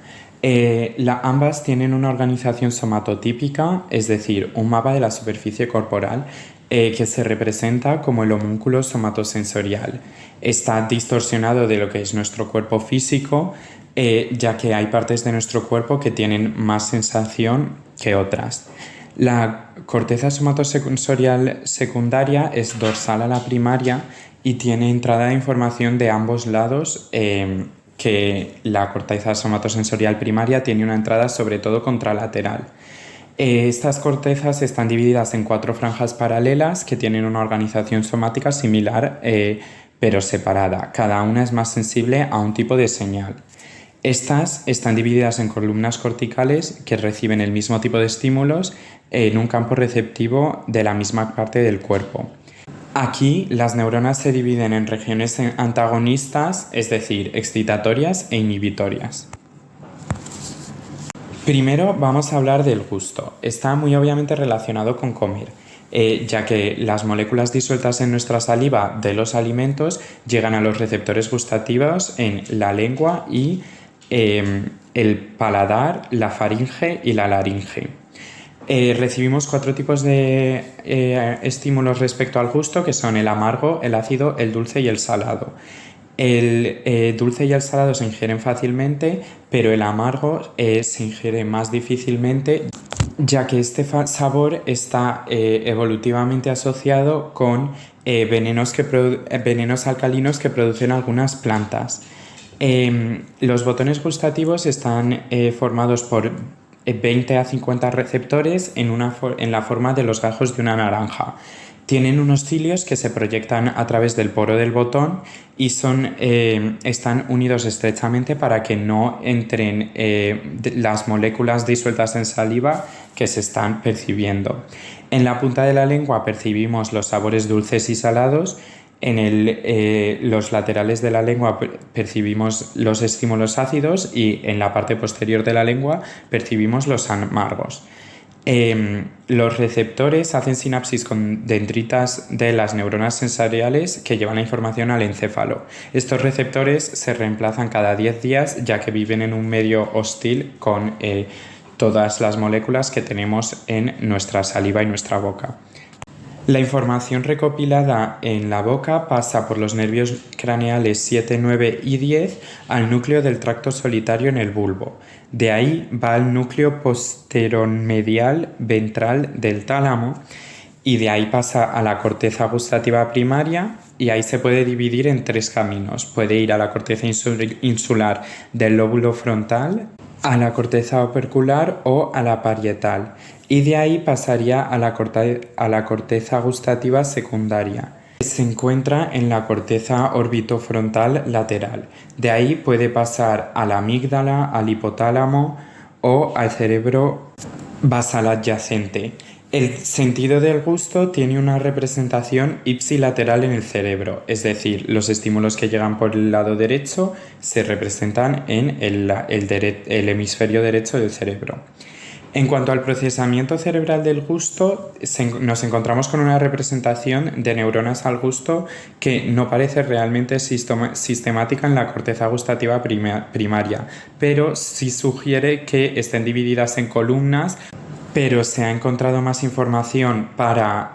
Ambas tienen una organización somatotípica, es decir, un mapa de la superficie corporal que se representa como el homúnculo somatosensorial. Está distorsionado de lo que es nuestro cuerpo físico, ya que hay partes de nuestro cuerpo que tienen más sensación que otras. La corteza somatosensorial secundaria es dorsal a la primaria y tiene entrada de información de ambos lados, que la corteza somatosensorial primaria tiene una entrada sobre todo contralateral. Estas cortezas están divididas en 4 franjas paralelas que tienen una organización somática similar, pero separada. Cada una es más sensible a un tipo de señal. Estas están divididas en columnas corticales que reciben el mismo tipo de estímulos en un campo receptivo de la misma parte del cuerpo. Aquí las neuronas se dividen en regiones antagonistas, es decir, excitatorias e inhibitorias. Primero vamos a hablar del gusto. Está muy obviamente relacionado con comer, ya que las moléculas disueltas en nuestra saliva de los alimentos llegan a los receptores gustativos en la lengua y el paladar, la faringe y la laringe. Recibimos 4 tipos de estímulos respecto al gusto, que son el amargo, el ácido, el dulce y el salado. El dulce y el salado se ingieren fácilmente, pero el amargo se ingiere más difícilmente, ya que este sabor está evolutivamente asociado con venenos alcalinos que producen algunas plantas. Los botones gustativos están formados por 20 a 50 receptores en la forma de los gajos de una naranja. Tienen unos cilios que se proyectan a través del poro del botón y están unidos estrechamente para que no entren las moléculas disueltas en saliva que se están percibiendo. En la punta de la lengua percibimos los sabores dulces y salados. En los laterales de la lengua percibimos los estímulos ácidos y en la parte posterior de la lengua percibimos los amargos. Los receptores hacen sinapsis con dendritas de las neuronas sensoriales que llevan la información al encéfalo. Estos receptores se reemplazan cada 10 días, ya que viven en un medio hostil con todas las moléculas que tenemos en nuestra saliva y nuestra boca. La información recopilada en la boca pasa por los nervios craneales 7, 9 y 10 al núcleo del tracto solitario en el bulbo. De ahí va al núcleo posteromedial ventral del tálamo y de ahí pasa a la corteza gustativa primaria, y ahí se puede dividir en 3 caminos. Puede ir a la corteza insular del lóbulo frontal, a la corteza opercular o a la parietal, y de ahí pasaría a la corteza gustativa secundaria. Se encuentra en la corteza orbitofrontal lateral. De ahí puede pasar a la amígdala, al hipotálamo o al cerebro basal adyacente. El sentido del gusto tiene una representación ipsilateral en el cerebro, es decir, los estímulos que llegan por el lado derecho se representan en el hemisferio derecho del cerebro. En cuanto al procesamiento cerebral del gusto, nos encontramos con una representación de neuronas al gusto que no parece realmente sistemática en la corteza gustativa primaria, pero sí sugiere que estén divididas en columnas. Pero se ha encontrado más información para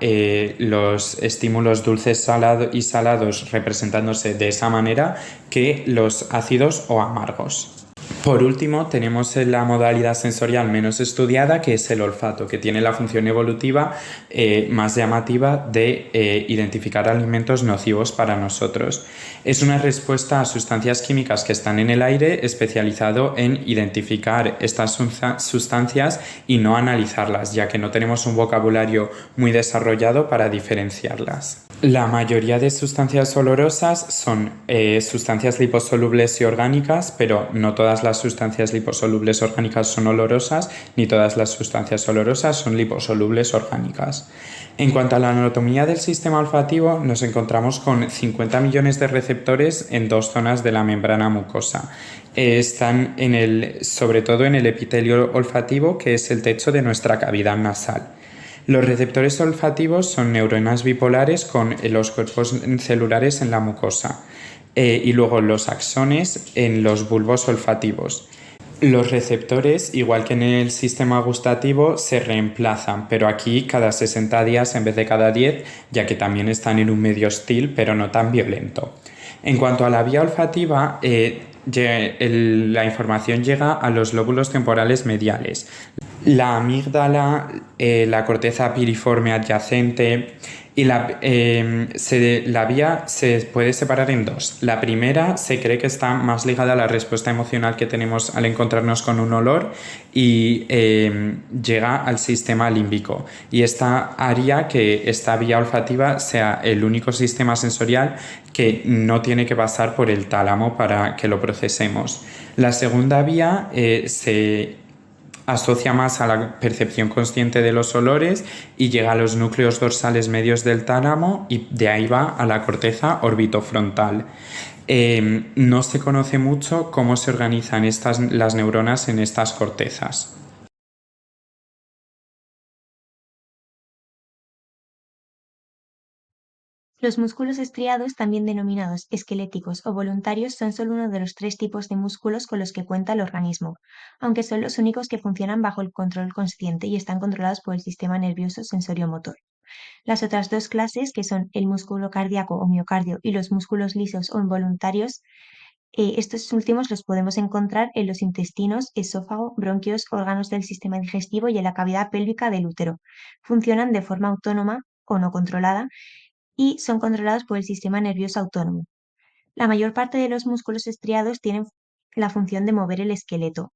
los estímulos dulces y salados representándose de esa manera que los ácidos o amargos. Por último, tenemos la modalidad sensorial menos estudiada, que es el olfato, que tiene la función evolutiva más llamativa de identificar alimentos nocivos para nosotros. Es una respuesta a sustancias químicas que están en el aire, especializado en identificar estas sustancias y no analizarlas, ya que no tenemos un vocabulario muy desarrollado para diferenciarlas. La mayoría de sustancias olorosas son sustancias liposolubles y orgánicas, pero no todas las sustancias liposolubles orgánicas son olorosas, ni todas las sustancias olorosas son liposolubles orgánicas. En cuanto a la anatomía del sistema olfativo, nos encontramos con 50 millones de receptores en dos zonas de la membrana mucosa. Están sobre todo en el epitelio olfativo, que es el techo de nuestra cavidad nasal. Los receptores olfativos son neuronas bipolares con los cuerpos celulares en la mucosa y luego los axones en los bulbos olfativos. Los receptores, igual que en el sistema gustativo, se reemplazan, pero aquí cada 60 días en vez de cada 10, ya que también están en un medio hostil, pero no tan violento. En cuanto a la vía olfativa, la información llega a los lóbulos temporales mediales. La amígdala, la corteza piriforme adyacente y la vía se puede separar en dos. La primera se cree que está más ligada a la respuesta emocional que tenemos al encontrarnos con un olor y llega al sistema límbico. Y esta haría que esta vía olfativa sea el único sistema sensorial que no tiene que pasar por el tálamo para que lo procesemos. La segunda vía se asocia más a la percepción consciente de los olores y llega a los núcleos dorsales medios del tálamo y de ahí va a la corteza orbitofrontal. No se conoce mucho cómo se organizan las neuronas en estas cortezas. Los músculos estriados, también denominados esqueléticos o voluntarios, son solo uno de los 3 tipos de músculos con los que cuenta el organismo, aunque son los únicos que funcionan bajo el control consciente y están controlados por el sistema nervioso sensorio-motor. Las otras 2 clases, que son el músculo cardíaco o miocardio y los músculos lisos o involuntarios, estos últimos los podemos encontrar en los intestinos, esófago, bronquios, órganos del sistema digestivo y en la cavidad pélvica del útero. Funcionan de forma autónoma o no controlada y son controlados por el sistema nervioso autónomo. La mayor parte de los músculos estriados tienen la función de mover el esqueleto,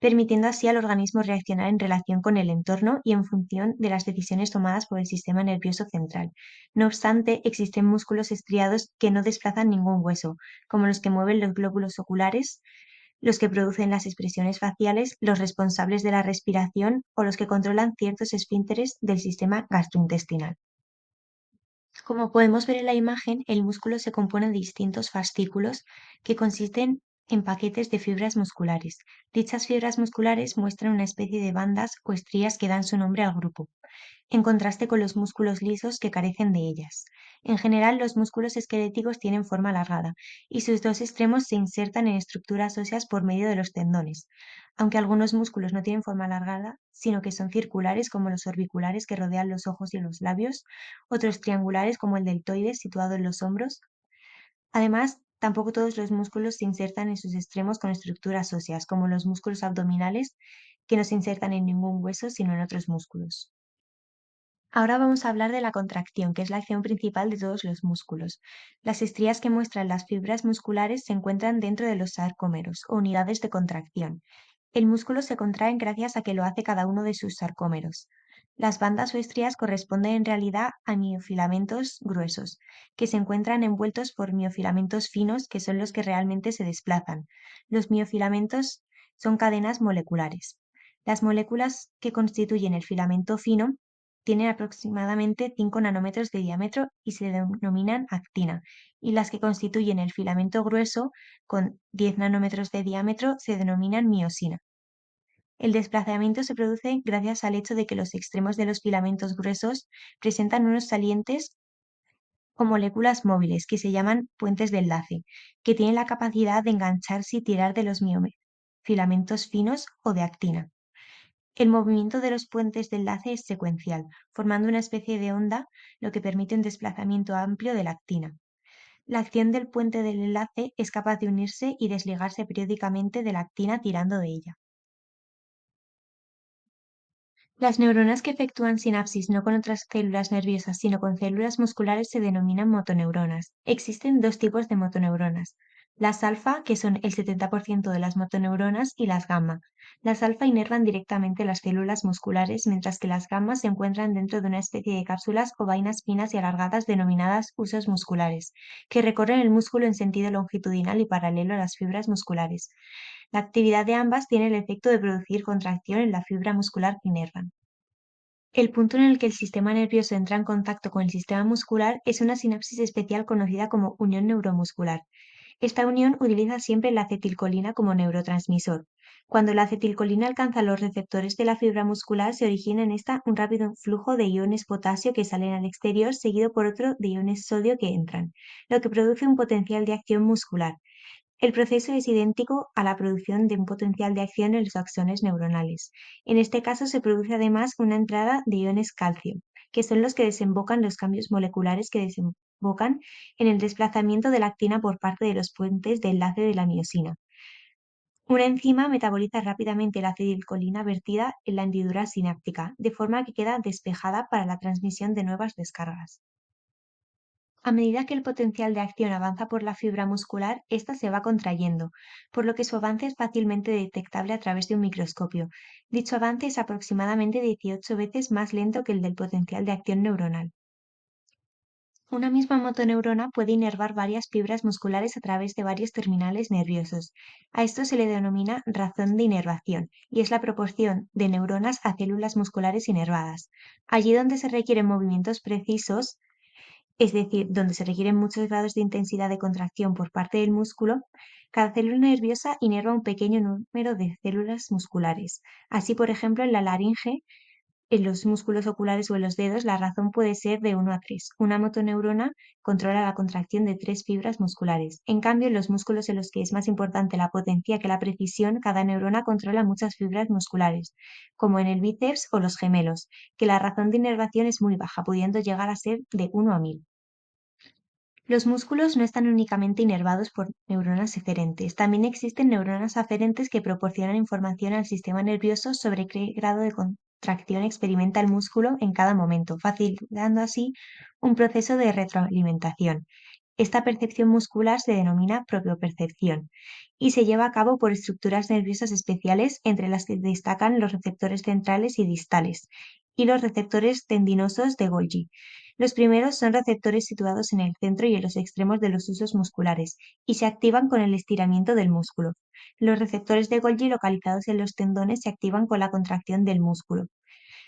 permitiendo así al organismo reaccionar en relación con el entorno y en función de las decisiones tomadas por el sistema nervioso central. No obstante, existen músculos estriados que no desplazan ningún hueso, como los que mueven los glóbulos oculares, los que producen las expresiones faciales, los responsables de la respiración o los que controlan ciertos esfínteres del sistema gastrointestinal. Como podemos ver en la imagen, el músculo se compone de distintos fascículos que consisten en paquetes de fibras musculares. Dichas fibras musculares muestran una especie de bandas o estrías que dan su nombre al grupo, en contraste con los músculos lisos que carecen de ellas. En general, los músculos esqueléticos tienen forma alargada y sus 2 extremos se insertan en estructuras óseas por medio de los tendones, aunque algunos músculos no tienen forma alargada, sino que son circulares como los orbiculares que rodean los ojos y los labios, otros triangulares como el deltoides situado en los hombros. Además, tampoco todos los músculos se insertan en sus extremos con estructuras óseas, como los músculos abdominales, que no se insertan en ningún hueso, sino en otros músculos. Ahora vamos a hablar de la contracción, que es la acción principal de todos los músculos. Las estrías que muestran las fibras musculares se encuentran dentro de los sarcómeros, o unidades de contracción. El músculo se contrae gracias a que lo hace cada uno de sus sarcómeros. Las bandas o estrías corresponden en realidad a miofilamentos gruesos, que se encuentran envueltos por miofilamentos finos, que son los que realmente se desplazan. Los miofilamentos son cadenas moleculares. Las moléculas que constituyen el filamento fino tienen aproximadamente 5 nanómetros de diámetro y se denominan actina, y las que constituyen el filamento grueso, con 10 nanómetros de diámetro, se denominan miosina. El desplazamiento se produce gracias al hecho de que los extremos de los filamentos gruesos presentan unos salientes o moléculas móviles que se llaman puentes de enlace, que tienen la capacidad de engancharse y tirar de los filamentos finos o de actina. El movimiento de los puentes de enlace es secuencial, formando una especie de onda, lo que permite un desplazamiento amplio de la actina. La acción del puente del enlace es capaz de unirse y desligarse periódicamente de la actina tirando de ella. Las neuronas que efectúan sinapsis no con otras células nerviosas, sino con células musculares se denominan motoneuronas. Existen dos tipos de motoneuronas. Las alfa, que son el 70% de las motoneuronas, y las gamma. Las alfa inervan directamente las células musculares, mientras que las gamma se encuentran dentro de una especie de cápsulas o vainas finas y alargadas denominadas husos musculares, que recorren el músculo en sentido longitudinal y paralelo a las fibras musculares. La actividad de ambas tiene el efecto de producir contracción en la fibra muscular que inervan. El punto en el que el sistema nervioso entra en contacto con el sistema muscular es una sinapsis especial conocida como unión neuromuscular. Esta unión utiliza siempre la acetilcolina como neurotransmisor. Cuando la acetilcolina alcanza los receptores de la fibra muscular, se origina en esta un rápido flujo de iones potasio que salen al exterior, seguido por otro de iones sodio que entran, lo que produce un potencial de acción muscular. El proceso es idéntico a la producción de un potencial de acción en los axones neuronales. En este caso se produce además una entrada de iones calcio, que son los que desembocan los cambios moleculares que desembocan en el desplazamiento de la actina por parte de los puentes de enlace de la miosina. Una enzima metaboliza rápidamente la acetilcolina vertida en la hendidura sináptica, de forma que queda despejada para la transmisión de nuevas descargas. A medida que el potencial de acción avanza por la fibra muscular, ésta se va contrayendo, por lo que su avance es fácilmente detectable a través de un microscopio. Dicho avance es aproximadamente 18 veces más lento que el del potencial de acción neuronal. Una misma motoneurona puede inervar varias fibras musculares a través de varios terminales nerviosos. A esto se le denomina razón de inervación, y es la proporción de neuronas a células musculares inervadas. Allí donde se requieren movimientos precisos, es decir, donde se requieren muchos grados de intensidad de contracción por parte del músculo, cada célula nerviosa inerva un pequeño número de células musculares. Así, por ejemplo, en la laringe, en los músculos oculares o en los dedos, la razón puede ser de 1 a 3. Una motoneurona controla la contracción de 3 fibras musculares. En cambio, en los músculos en los que es más importante la potencia que la precisión, cada neurona controla muchas fibras musculares, como en el bíceps o los gemelos, que la razón de inervación es muy baja, pudiendo llegar a ser de 1 a 1000. Los músculos no están únicamente inervados por neuronas eferentes, también existen neuronas aferentes que proporcionan información al sistema nervioso sobre qué grado de contracción experimenta el músculo en cada momento, facilitando así un proceso de retroalimentación. Esta percepción muscular se denomina propiopercepción y se lleva a cabo por estructuras nerviosas especiales, entre las que destacan los receptores centrales y distales y los receptores tendinosos de Golgi. Los primeros son receptores situados en el centro y en los extremos de los huesos musculares y se activan con el estiramiento del músculo. Los receptores de Golgi localizados en los tendones se activan con la contracción del músculo.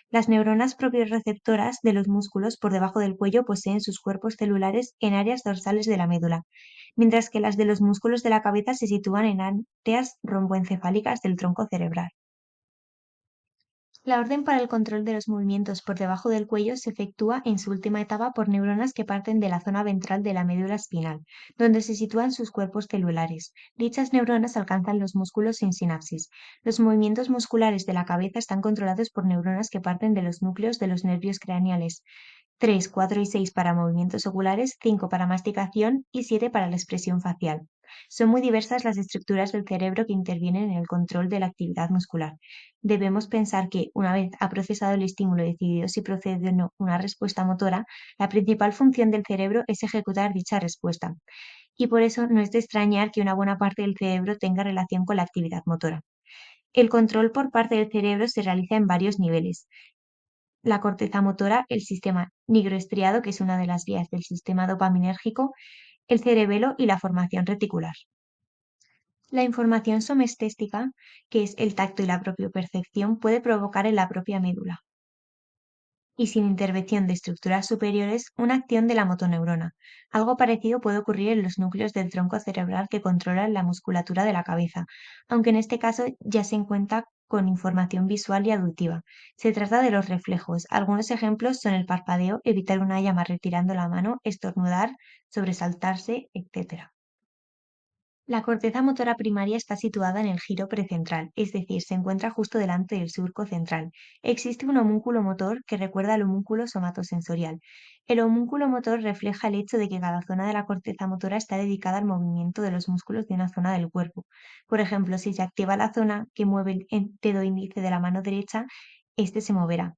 Las neuronas propioreceptoras de los músculos por debajo del cuello poseen sus cuerpos celulares en áreas dorsales de la médula, mientras que las de los músculos de la cabeza se sitúan en áreas romboencefálicas del tronco cerebral. La orden para el control de los movimientos por debajo del cuello se efectúa en su última etapa por neuronas que parten de la zona ventral de la médula espinal, donde se sitúan sus cuerpos celulares. Dichas neuronas alcanzan los músculos sin sinapsis. Los movimientos musculares de la cabeza están controlados por neuronas que parten de los núcleos de los nervios craneales. 3, 4 y 6 para movimientos oculares, 5 para masticación y 7 para la expresión facial. Son muy diversas las estructuras del cerebro que intervienen en el control de la actividad muscular. Debemos pensar que, una vez ha procesado el estímulo y decidido si procede o no una respuesta motora, la principal función del cerebro es ejecutar dicha respuesta. Y por eso no es de extrañar que una buena parte del cerebro tenga relación con la actividad motora. El control por parte del cerebro se realiza en varios niveles. La corteza motora, el sistema nigroestriado, que es una de las vías del sistema dopaminérgico, el cerebelo y la formación reticular. La información somestética, que es el tacto y la propiopercepción, puede provocar en la propia médula y sin intervención de estructuras superiores, una acción de la motoneurona. Algo parecido puede ocurrir en los núcleos del tronco cerebral que controlan la musculatura de la cabeza, aunque en este caso ya se cuenta con información visual y auditiva. Se trata de los reflejos. Algunos ejemplos son el parpadeo, evitar una llama retirando la mano, estornudar, sobresaltarse, etc. La corteza motora primaria está situada en el giro precentral, es decir, se encuentra justo delante del surco central. Existe un homúnculo motor que recuerda al homúnculo somatosensorial. El homúnculo motor refleja el hecho de que cada zona de la corteza motora está dedicada al movimiento de los músculos de una zona del cuerpo. Por ejemplo, si se activa la zona que mueve el dedo índice de la mano derecha, este se moverá.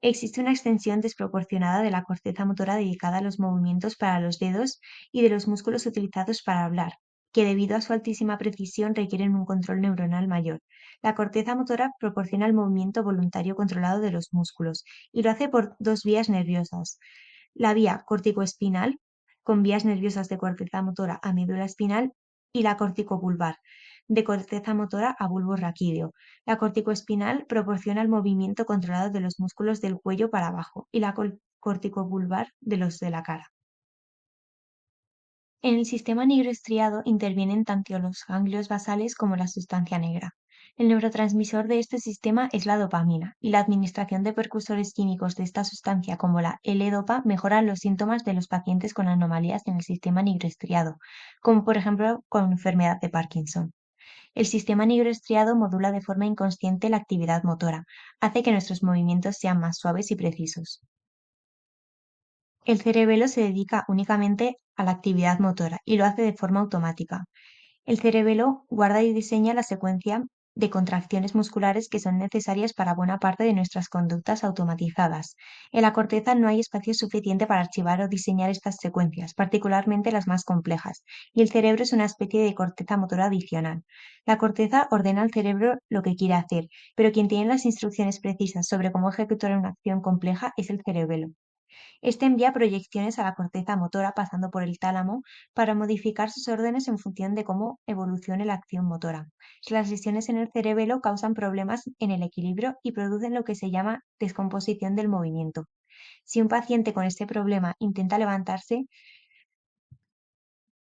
Existe una extensión desproporcionada de la corteza motora dedicada a los movimientos para los dedos y de los músculos utilizados para hablar, que debido a su altísima precisión requieren un control neuronal mayor. La corteza motora proporciona el movimiento voluntario controlado de los músculos y lo hace por dos vías nerviosas. La vía corticoespinal, con vías nerviosas de corteza motora a médula espinal, y la corticobulbar, de corteza motora a bulbo raquídeo. La corticoespinal proporciona el movimiento controlado de los músculos del cuello para abajo y la corticobulbar de los de la cara. En el sistema nigroestriado intervienen tanto los ganglios basales como la sustancia negra. El neurotransmisor de este sistema es la dopamina, y la administración de precursores químicos de esta sustancia como la L-Dopa mejoran los síntomas de los pacientes con anomalías en el sistema nigroestriado, como por ejemplo con enfermedad de Parkinson. El sistema nigroestriado modula de forma inconsciente la actividad motora, hace que nuestros movimientos sean más suaves y precisos. El cerebelo se dedica únicamente a la actividad motora y lo hace de forma automática. El cerebelo guarda y diseña la secuencia de contracciones musculares que son necesarias para buena parte de nuestras conductas automatizadas. En la corteza no hay espacio suficiente para archivar o diseñar estas secuencias, particularmente las más complejas, y el cerebro es una especie de corteza motora adicional. La corteza ordena al cerebro lo que quiere hacer, pero quien tiene las instrucciones precisas sobre cómo ejecutar una acción compleja es el cerebelo. Este envía proyecciones a la corteza motora pasando por el tálamo para modificar sus órdenes en función de cómo evolucione la acción motora. Las lesiones en el cerebelo causan problemas en el equilibrio y producen lo que se llama descomposición del movimiento. Si un paciente con este problema intenta levantarse,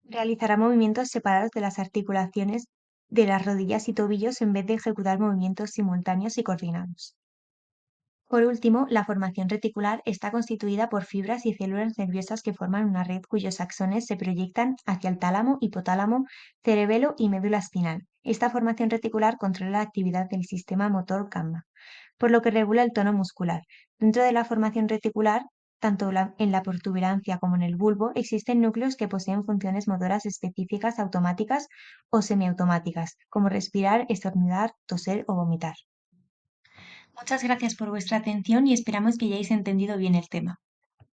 realizará movimientos separados de las articulaciones de las rodillas y tobillos en vez de ejecutar movimientos simultáneos y coordinados. Por último, la formación reticular está constituida por fibras y células nerviosas que forman una red cuyos axones se proyectan hacia el tálamo, hipotálamo, cerebelo y médula espinal. Esta formación reticular controla la actividad del sistema motor gamma, por lo que regula el tono muscular. Dentro de la formación reticular, tanto en la protuberancia como en el bulbo, existen núcleos que poseen funciones motoras específicas automáticas o semiautomáticas, como respirar, estornudar, toser o vomitar. Muchas gracias por vuestra atención y esperamos que hayáis entendido bien el tema.